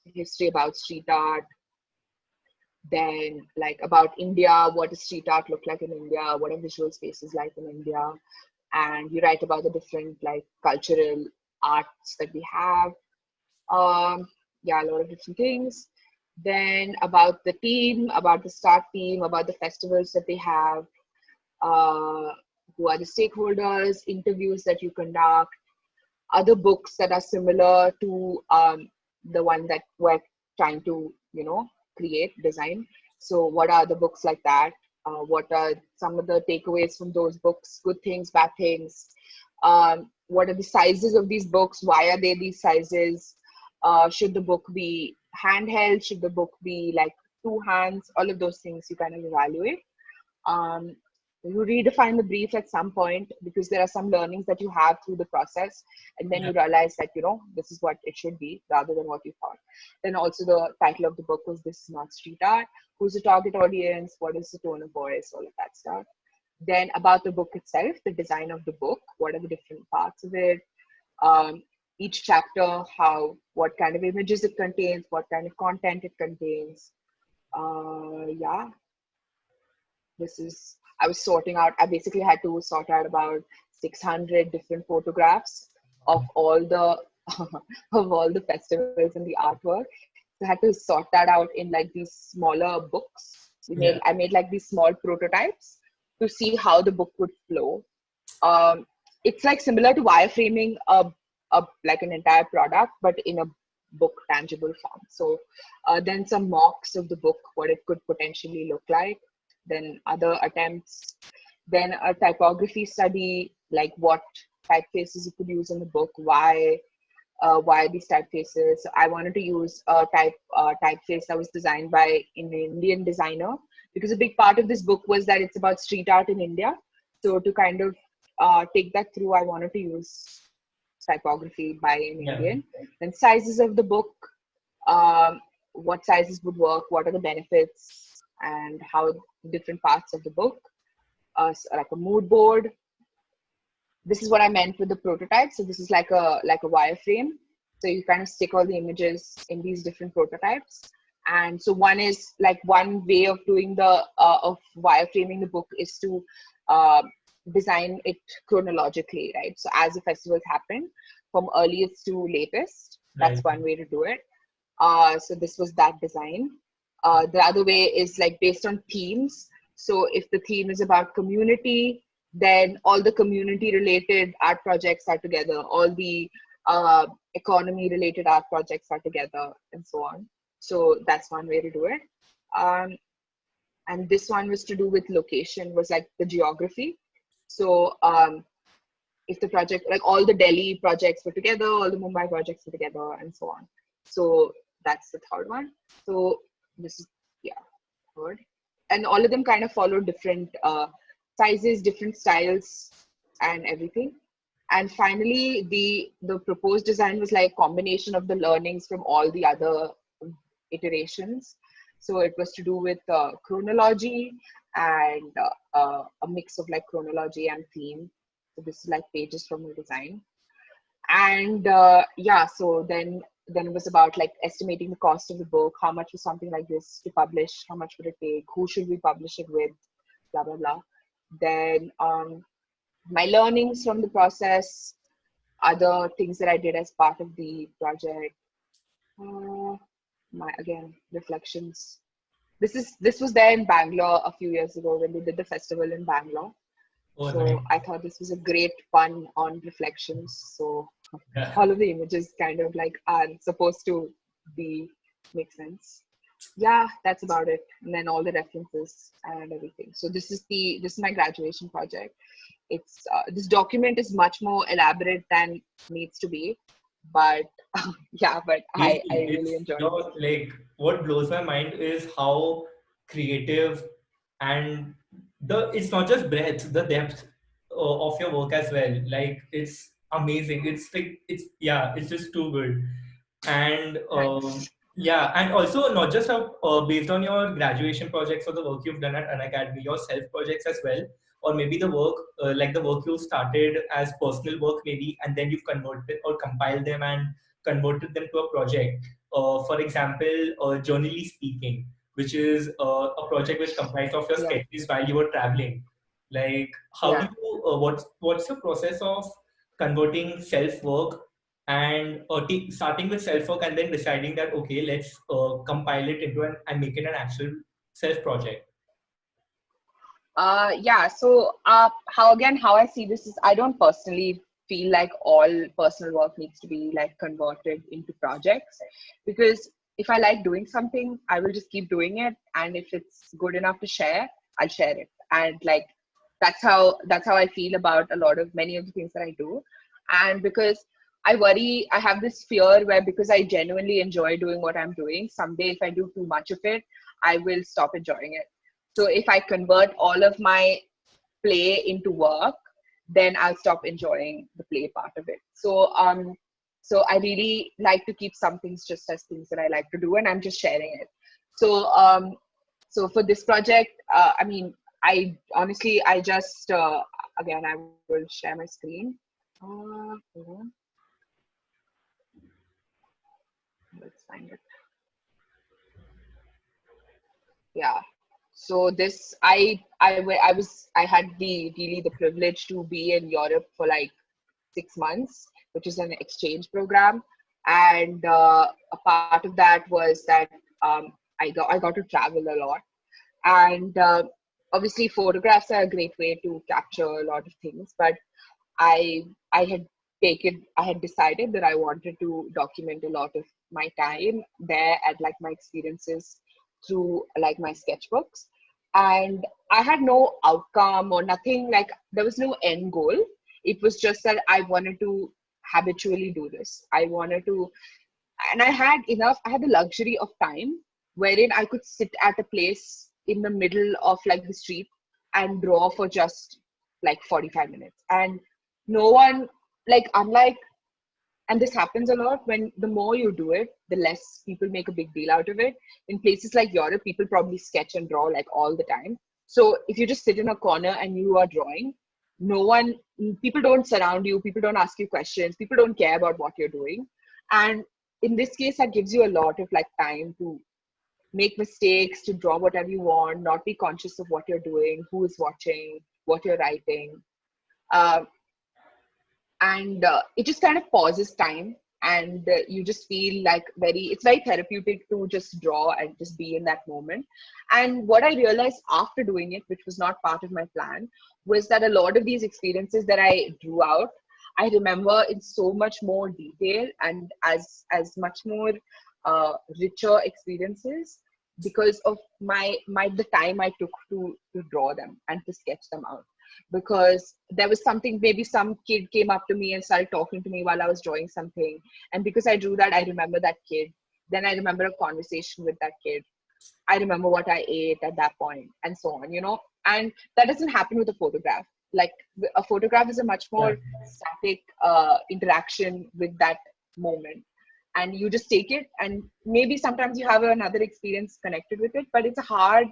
History about street art. Then like about India, what does street art look like in India? What are visual spaces like in India? And you write about the different like cultural arts that we have. Yeah, a lot of different things. Then about the team, about the Start team, about the festivals that they have, uh, who are the stakeholders, interviews that you conduct, other books that are similar to the one that we're trying to, create, design. So what are the books like that? What are some of the takeaways from those books? Good things, bad things. What are the sizes of these books? Why are they these sizes? Should the book be handheld? Should the book be like two hands? All of those things you kind of evaluate. Um, you redefine the brief at some point because there are some learnings that you have through the process, and then Yeah. you realize that this is what it should be rather than what you thought. Then also the title of the book was "This is Not Street Art." Who's the target audience? What is the tone of voice? All of that stuff. Then about the book itself, the design of the book. What are the different parts of it? Um, each chapter, what kind of images it contains, what kind of content it contains. Yeah, I was sorting out, I basically had to sort out about 600 different photographs of all the of all the festivals and the artwork. So I had to sort that out in like these smaller books. Yeah. I made like these small prototypes to see how the book would flow. um, it's like similar to wireframing like an entire product, but in a book tangible form. So then some mocks of the book, what it could potentially look like, then other attempts, then a typography study, like what typefaces you could use in the book, why these typefaces. So I wanted to use a typeface that was designed by an Indian designer, because a big part of this book was that it's about street art in India. So to kind of take that through, I wanted to use typography by an Yeah. Indian. Then sizes of the book, um, what sizes would work, what are the benefits, and how different parts of the book, so like a mood board. This is what I meant with the prototype. So this is like a wireframe. So you kind of stick all the images in these different prototypes. And so one way of doing of wireframing the book is to uh, design it chronologically, right? So as the festivals happen, from earliest to latest, that's Right. one way to do it. So this was that design. The other way is like based on themes. So if the theme is about community, then all the community related art projects are together, all the economy related art projects are together, and so on. So that's one way to do it. And this one was to do with location, was like the geography. So if the project, like all the Delhi projects were together, all the Mumbai projects were together, and so on. So that's the third one. So this is, yeah, third. And all of them kind of follow different sizes, different styles, and everything. And finally, the proposed design was like a combination of the learnings from all the other iterations. So it was to do with chronology and a mix of like chronology and theme. So this is like pages from the design. And yeah, so then it was about like estimating the cost of the book, how much was something like this to publish, how much would it take, who should we publish it with, blah blah blah. Then my learnings from the process, other things that I did as part of the project, my again reflections. This was there in Bangalore a few years ago when they did the festival in Bangalore. Oh, nice. So I thought this was a great pun on reflections. So Yeah. all of the images kind of like are supposed to be make sense. Yeah, that's about it. And then all the references and everything. So this is my graduation project. It's this document is much more elaborate than needs to be, but yeah, but I really It's enjoyed it. like what blows my mind is how creative and it's not just breadth, the depth of your work as well. Like it's amazing. It's like it's just too good. And Thanks. yeah, and also not just based on your graduation projects or the work you've done at Unacademy, your self projects as well, or maybe the work like the work you started as personal work maybe, and then you've converted or compiled them and converted them to a project. For example, journally speaking, which is a project which comprised of your Yeah, sketches while you were traveling. Like, how do yeah. you? What's your process of converting self work and starting with self work and then deciding that okay, let's compile it into and make it an actual self project. Yeah. So how I see this is I don't personally feel like all personal work needs to be like converted into projects, because if I like doing something, I will just keep doing it, and if it's good enough to share, I'll share it. And like that's how I feel about a lot of many of the things that I do. And because I have this fear where, because I genuinely enjoy doing what I'm doing, someday if I do too much of it, I will stop enjoying it. So if I convert all of my play into work, then I'll stop enjoying the play part of it. So I really like to keep some things just as things that I like to do, and I'm just sharing it. So for this project, I mean, I honestly, I just again, I will share my screen. Hold on. Let's find it. Yeah. So this, I had the really the privilege to be in Europe for like 6 months, which is an exchange program, and a part of that was that I got to travel a lot, and obviously photographs are a great way to capture a lot of things, but I I had I had decided that I wanted to document a lot of my time there and like my experiences through like my sketchbooks. And I had no outcome or nothing, like there was no end goal. It was just that I wanted to habitually do this. I wanted to, and I had the luxury of time wherein I could sit at a place in the middle of like the street and draw for just like 45 minutes. And no one, like, unlike, and this happens a lot, when the more you do it, the less people make a big deal out of it. In places like Europe, people probably sketch and draw like all the time. So if you just sit in a corner and you are drawing, no one, people don't surround you, people don't ask you questions, people don't care about what you're doing. And in this case, that gives you a lot of like time to make mistakes, to draw whatever you want, not be conscious of what you're doing, who is watching, what you're writing. Uh, and it just kind of pauses time, and you just feel like it's very therapeutic to just draw and just be in that moment. And what I realized after doing it, which was not part of my plan, was that a lot of these experiences that I drew out, I remember in so much more detail and as much more richer experiences, because of my the time I took to draw them and to sketch them out. Because there was something, maybe some kid came up to me and started talking to me while I was drawing something, and because I drew that, I remember that kid. Then I remember a conversation with that kid. I remember what I ate at that point, and so on, and that doesn't happen with a photograph. Like, a photograph is a much more static interaction with that moment, and you just take it, and maybe sometimes you have another experience connected with it, but it's a hard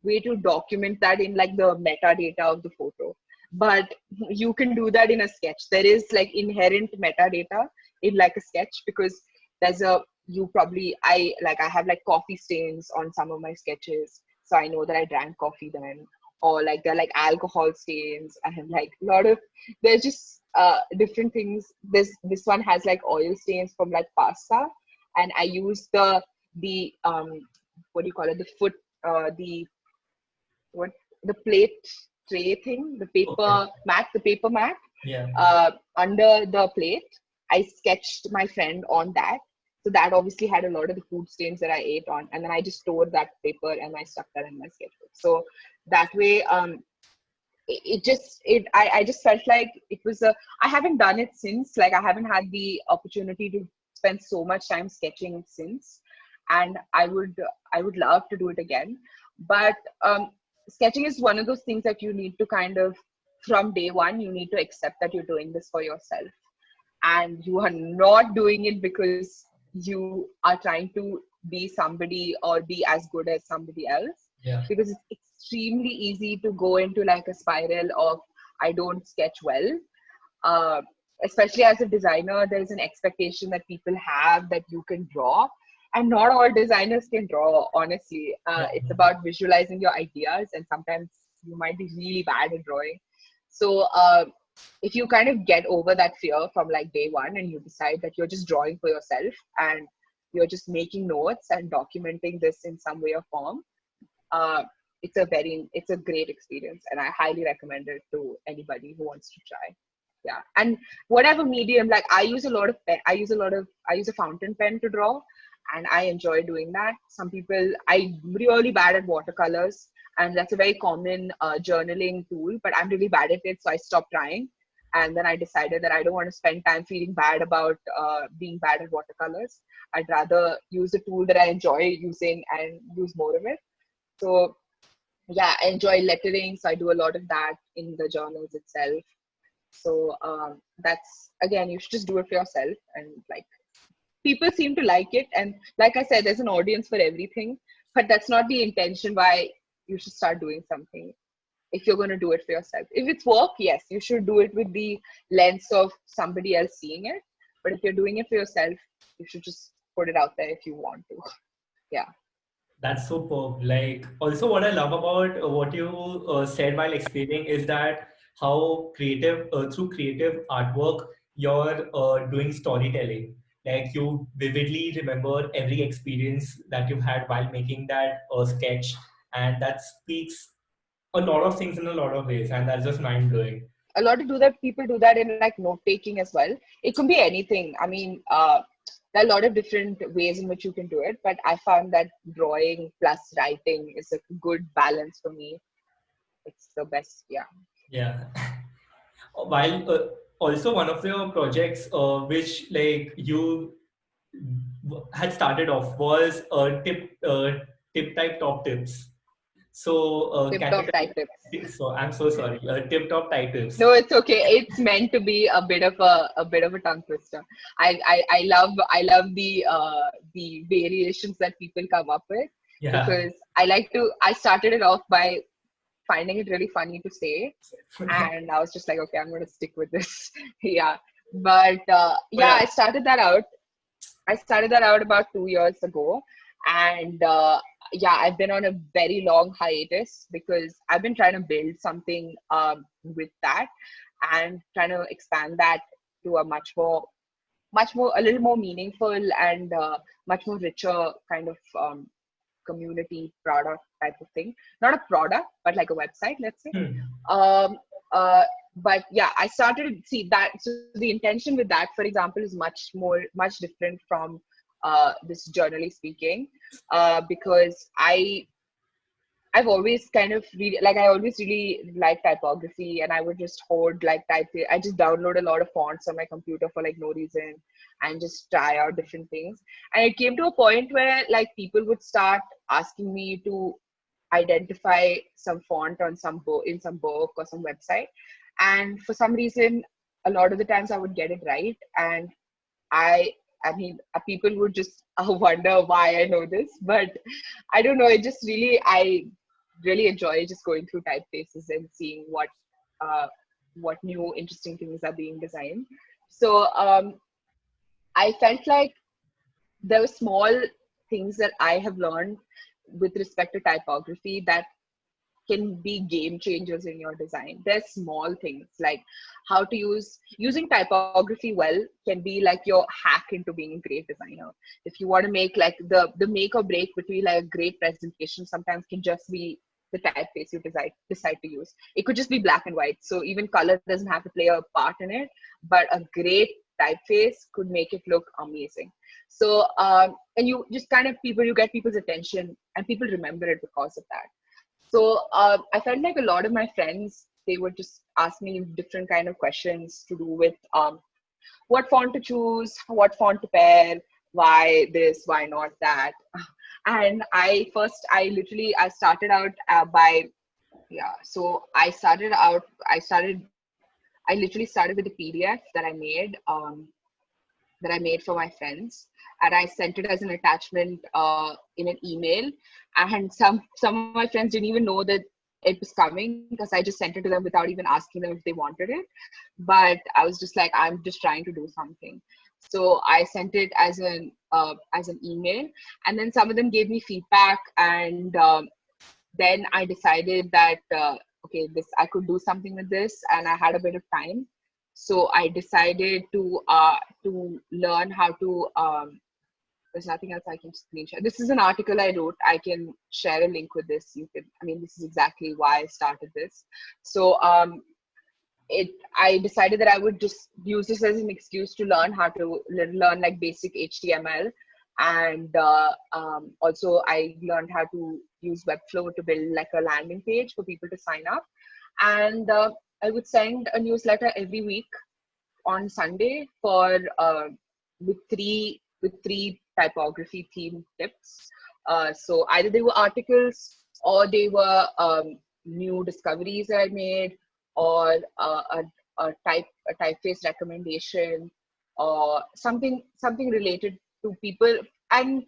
way to document that in like the metadata of the photo. But you can do that in a sketch. There is like inherent metadata in like a sketch, because there's a you probably I have like coffee stains on some of my sketches, so I know that I drank coffee then. Or like there are like alcohol stains, and like a lot of, there's just different things. This one has like oil stains from like pasta, and I use the what do you call it, the foot the what the plate tray thing, the paper mat Yeah. under the plate. I sketched my friend on that. So that obviously had a lot of the food stains that I ate on. And then I just stored that paper and I stuck that in my sketchbook. So that way, I just felt like it was I haven't done it since, like I haven't had the opportunity to spend so much time sketching since. And I would love to do it again. But sketching is one of those things that you need to kind of, from day one, you need to accept that you're doing this for yourself, and you are not doing it because you are trying to be somebody or be as good as somebody else. Yeah. Because it's extremely easy to go into like a spiral of, I don't sketch well. uh, Especially as a designer, there's an expectation that people have that you can draw, and not all designers can draw, honestly. It's about visualizing your ideas, and sometimes you might be really bad at drawing. So if you kind of get over that fear from like day one, and you decide that you're just drawing for yourself, and you're just making notes and documenting this in some way or form, uh, it's a great experience, and I highly recommend it to anybody who wants to try. Yeah, and whatever medium, like I use a lot of I use a fountain pen to draw, and I enjoy doing that. Some people, I'm really bad at watercolors, and that's a very common journaling tool, but I'm really bad at it, so I stopped trying. And then I decided that I don't want to spend time feeling bad about being bad at watercolors. I'd rather use a tool that I enjoy using and use more of it. So yeah, I enjoy lettering, so I do a lot of that in the journals itself. So that's, again, you should just do it for yourself, and like people seem to like it. And like I said, there's an audience for everything, but that's not the intention why you should start doing something. If you're going to do it for yourself, if it's work, yes, you should do it with the lens of somebody else seeing it. But if you're doing it for yourself, you should just put it out there if you want to. Yeah. That's superb. Like, also, what I love about what you said while explaining is that how creative, through creative artwork, you're doing storytelling. Like, you vividly remember every experience that you've had while making that sketch, and that speaks a lot of things in a lot of ways, and that's just mind blowing. A lot of do that people do that in like note taking as well. It can be anything. I mean, there are a lot of different ways in which you can do it, but I found that drawing plus writing is a good balance for me. It's the best. Yeah. Yeah. While also one of your projects, which like you had started off was tip type top tips. So Tip can top you type tips. so I'm so sorry. Tip top type tips. No, it's okay. It's meant to be a bit of a tongue twister. I love the variations that people come up with, Yeah. because I started it off by finding it really funny to say, and I was just like, okay, I'm going to stick with this. Yeah. But yeah, Yeah. I started that out about 2 years ago, and yeah, I've been on a very long hiatus because I've been trying to build something with that, and trying to expand that to a a little more meaningful and much more richer kind of community product type of thing. Not a product, but like a website, let's say. Hmm. Um, uh, but yeah, I started to see that. So the intention with that, for example, is much different from this journally speaking, because I've always kind of I always really liked typography, and I would just hoard like type. I just download a lot of fonts on my computer for like no reason, and just try out different things. And it came to a point where like people would start asking me to identify some font on some book, in some book or some website, and for some reason, a lot of the times I would get it right, and I I mean, people would just wonder why I know this, but I don't know. I really enjoy just going through typefaces and seeing what new interesting things are being designed. So I felt like there were small things that I have learned with respect to typography that can be game changers in your design. There's small things like how to using typography well can be like your hack into being a great designer. If you want to make like the make or break between like a great presentation sometimes can just be the typeface you decide to use. It could just be black and white. So even color doesn't have to play a part in it, but a great typeface could make it look amazing. So and you just kind of you get people's attention and people remember it because of that. So I felt like a lot of my friends, they would just ask me different kind of questions to do with what font to choose, what font to pair, why this, why not that. And I started out by, yeah. So I literally started with a PDF that I made for my friends, and I sent it as an attachment in an email. And some of my friends didn't even know that it was coming because I just sent it to them without even asking them if they wanted it. But I was just like, I'm just trying to do something. So I sent it as an email, and then some of them gave me feedback, and then I decided that okay, this I could do something with this, and I had a bit of time, so I decided to learn how to. There's nothing else I can screenshot. This is an article I wrote. I can share a link with this. You can. I mean, this is exactly why I started this. So I decided that I would just use this as an excuse to learn how to learn like basic HTML, and also I learned how to use Webflow to build like a landing page for people to sign up, and I would send a newsletter every week on Sunday for with three typography theme tips. So either they were articles, or they were new discoveries that I made, or a typeface recommendation, or something related to people. And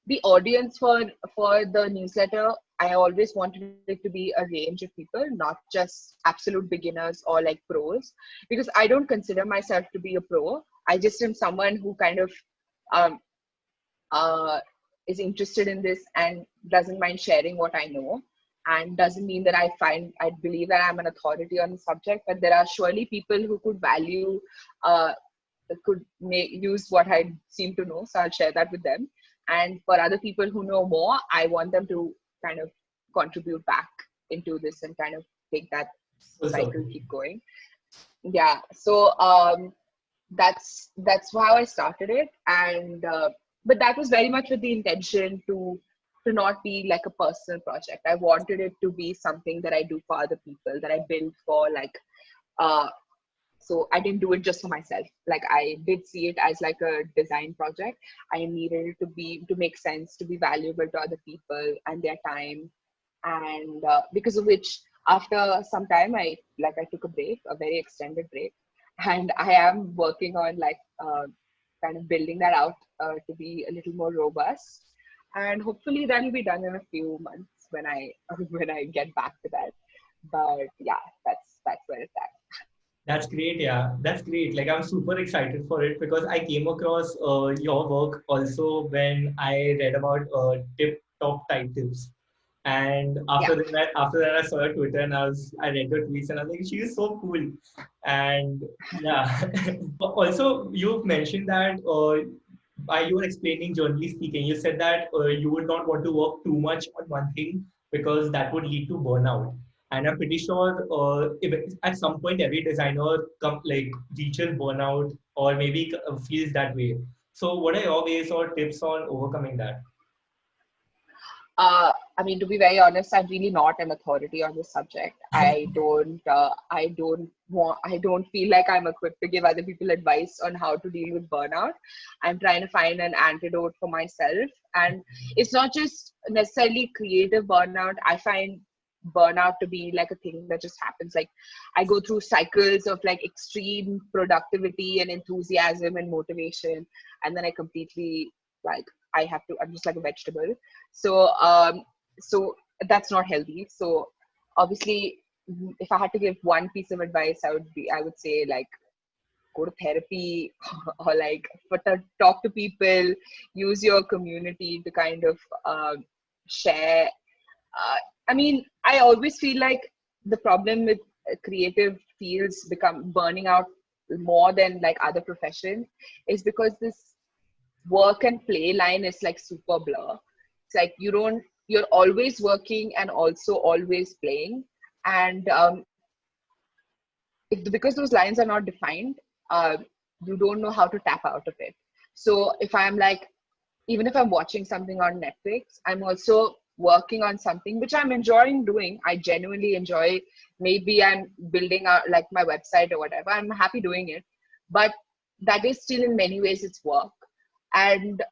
the audience for the newsletter, I always wanted it to be a range of people, not just absolute beginners or like pros, because I don't consider myself to be a pro. I just am someone who kind of um, uh, is interested in this and doesn't mind sharing what I know. And doesn't mean that I believe that I'm an authority on the subject, but there are surely people who could value, uh, use what I seem to know. So I'll share that with them. And for other people who know more, I want them to kind of contribute back into this and kind of take that cycle keep going. Yeah. So that's how I started it, and but that was very much with the intention to not be like a personal project. I wanted it to be something that I do for other people, that I build for like uh so I didn't do it just for myself. Like I did see it as like a design project. I needed it to make sense, to be valuable to other people and their time, and because of which, after some time, I took a break, a very extended break, and I am working on like kind of building that out to be a little more robust, and hopefully that'll be done in a few months when I when I get back to that. But yeah, that's where it's at. That's great. Yeah, that's great. Like I'm super excited for it because I came across your work also when I read about Tiptoptypetips. And Yeah. after that, I saw her Twitter and I read her tweets and I was like, she is so cool. And yeah, also you've mentioned that while you were explaining generally speaking, you said that you would not want to work too much on one thing because that would lead to burnout. And I'm pretty sure if at some point every designer reaches burnout or maybe feels that way. So what are your ways or tips on overcoming that? I mean, to be very honest, I'm really not an authority on this subject. I don't feel like I'm equipped to give other people advice on how to deal with burnout. I'm trying to find an antidote for myself. And it's not just necessarily creative burnout. I find burnout to be like a thing that just happens. Like I go through cycles of like extreme productivity and enthusiasm and motivation. And then I completely like, I'm just like a vegetable. So so that's not healthy. So obviously, if I had to give one piece of advice, I would say like go to therapy or like talk to people, use your community to kind of share. I mean, I always feel like the problem with creative fields become burning out more than like other professions is because this work and play line is like super blur. It's like you're always working and also always playing, and because those lines are not defined, uh, you don't know how to tap out of it. So if I'm like, even if I'm watching something on Netflix, I'm also working on something which I'm enjoying doing. I genuinely enjoy. Maybe I'm building out like my website or whatever. I'm happy doing it, but that is still in many ways it's work. And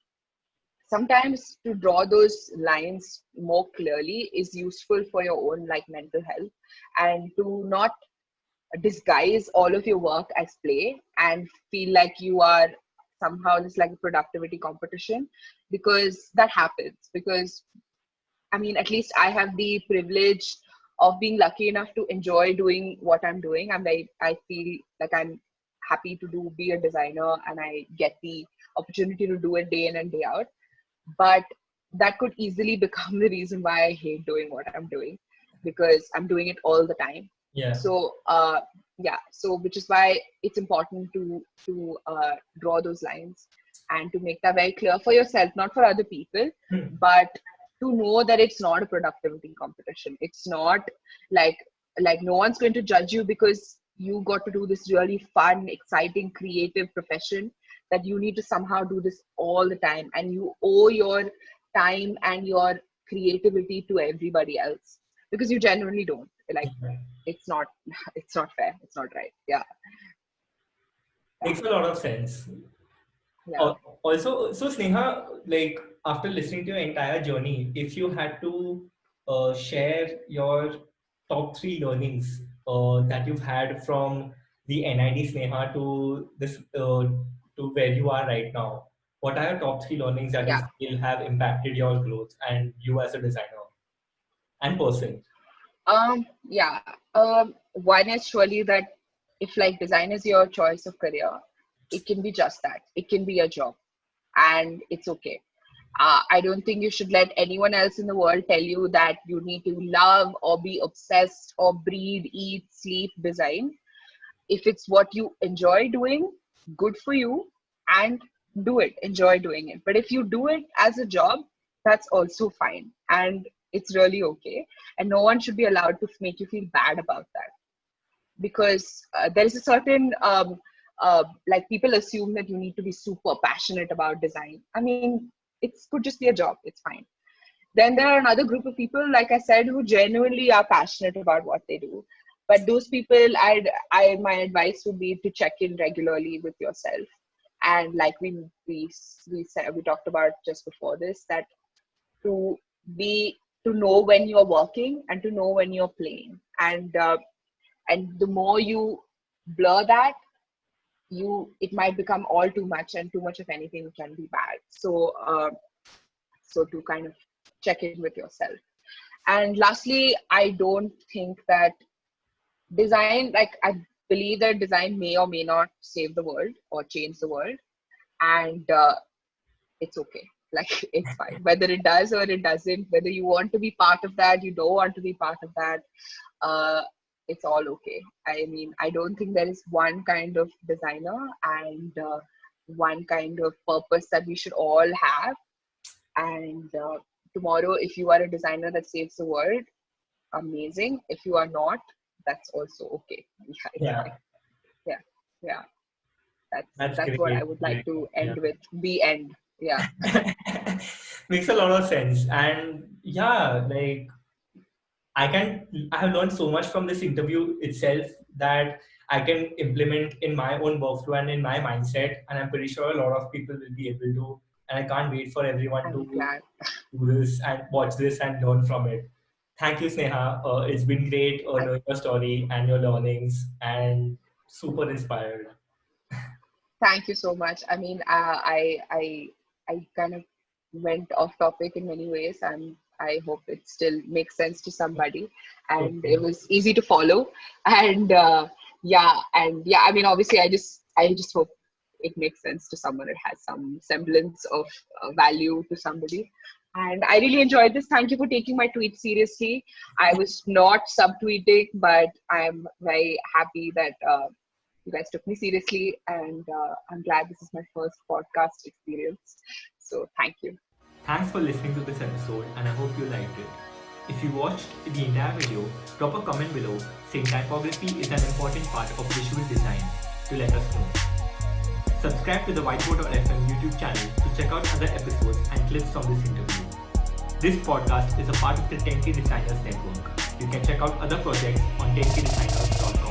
sometimes to draw those lines more clearly is useful for your own like mental health, and to not disguise all of your work as play and feel like you are somehow just like a productivity competition, because that happens. Because I mean, at least I have the privilege of being lucky enough to enjoy doing what I'm doing. I feel like I'm happy to be a designer, and I get the opportunity to do it day in and day out. But that could easily become the reason why I hate doing what I'm doing, because I'm doing it all the time. Yeah. So yeah, so which is why it's important to draw those lines and to make that very clear for yourself, not for other people, but to know that it's not a productivity competition. It's not like no one's going to judge you because you got to do this really fun, exciting, creative profession, that you need to somehow do this all the time, and you owe your time and your creativity to everybody else, because you genuinely don't. Like, it's not it's not fair, it's not right. Yeah. Makes a lot of sense. Yeah. Also, so Sneha, like after listening to your entire journey, if you had to share your top three learnings that you've had from the NID Sneha to this to where you are right now, what are your top three learnings that you Yeah. feel have impacted your growth and you as a designer and person? Yeah. One is surely that if like design is your choice of career, it can be just that. It can be a job, and it's okay. I don't think you should let anyone else in the world tell you that you need to love or be obsessed or breathe, eat, sleep design. If it's what you enjoy doing, good for you, and do it, enjoy doing it. But if you do it as a job, that's also fine, and it's really okay. And no one should be allowed to make you feel bad about that, because there is a certain like, people assume that you need to be super passionate about design. I mean, it could just be a job, it's fine. Then there are another group of people, like I said, who genuinely are passionate about what they do. But those people, my advice would be to check in regularly with yourself. And like we talked about just before this, that to be to know when you're working and to know when you're playing. And the more you blur that, it might become all too much, and too much of anything can be bad. So to kind of check in with yourself. And lastly, I don't think that design, like, I believe that design may or may not save the world or change the world, and it's okay. Like, it's fine whether it does or it doesn't, whether you want to be part of that, you don't want to be part of that. uh, it's all okay. I mean, I don't think there is one kind of designer and one kind of purpose that we should all have. And tomorrow, if you are a designer that saves the world, amazing. If you are not, that's also okay. Yeah, it's Yeah, fine. Yeah, yeah. that's That's what I great. would Great. like to Yeah. end with. The end. Yeah. Makes a lot of sense. And yeah, like I have learned so much from this interview itself that I can implement in my own workflow and in my mindset. And I'm pretty sure a lot of people will be able to. And I can't wait for everyone I'm to glad. do this and watch this and learn from it. Thank you, Sneha. It's been great knowing your story and your learnings and super inspired. Thank you so much. I mean, I kind of went off topic in many ways, and I hope it still makes sense to somebody. And Okay. it was easy to follow. And yeah. I mean, obviously, I just hope it makes sense to someone. It has some semblance of value to somebody. And I really enjoyed this. Thank you for taking my tweet seriously. I was not subtweeting, but I'm very happy that you guys took me seriously, and I'm glad this is my first podcast experience. So thank you. Thanks for listening to this episode, and I hope you liked it. If you watched the entire video, drop a comment below saying typography is an important part of visual design to let us know. Subscribe to the Whiteboard.fm YouTube channel to check out other episodes and clips from this interview. This podcast is a part of the 10K Designers Network. You can check out other projects on 10kdesigners.com.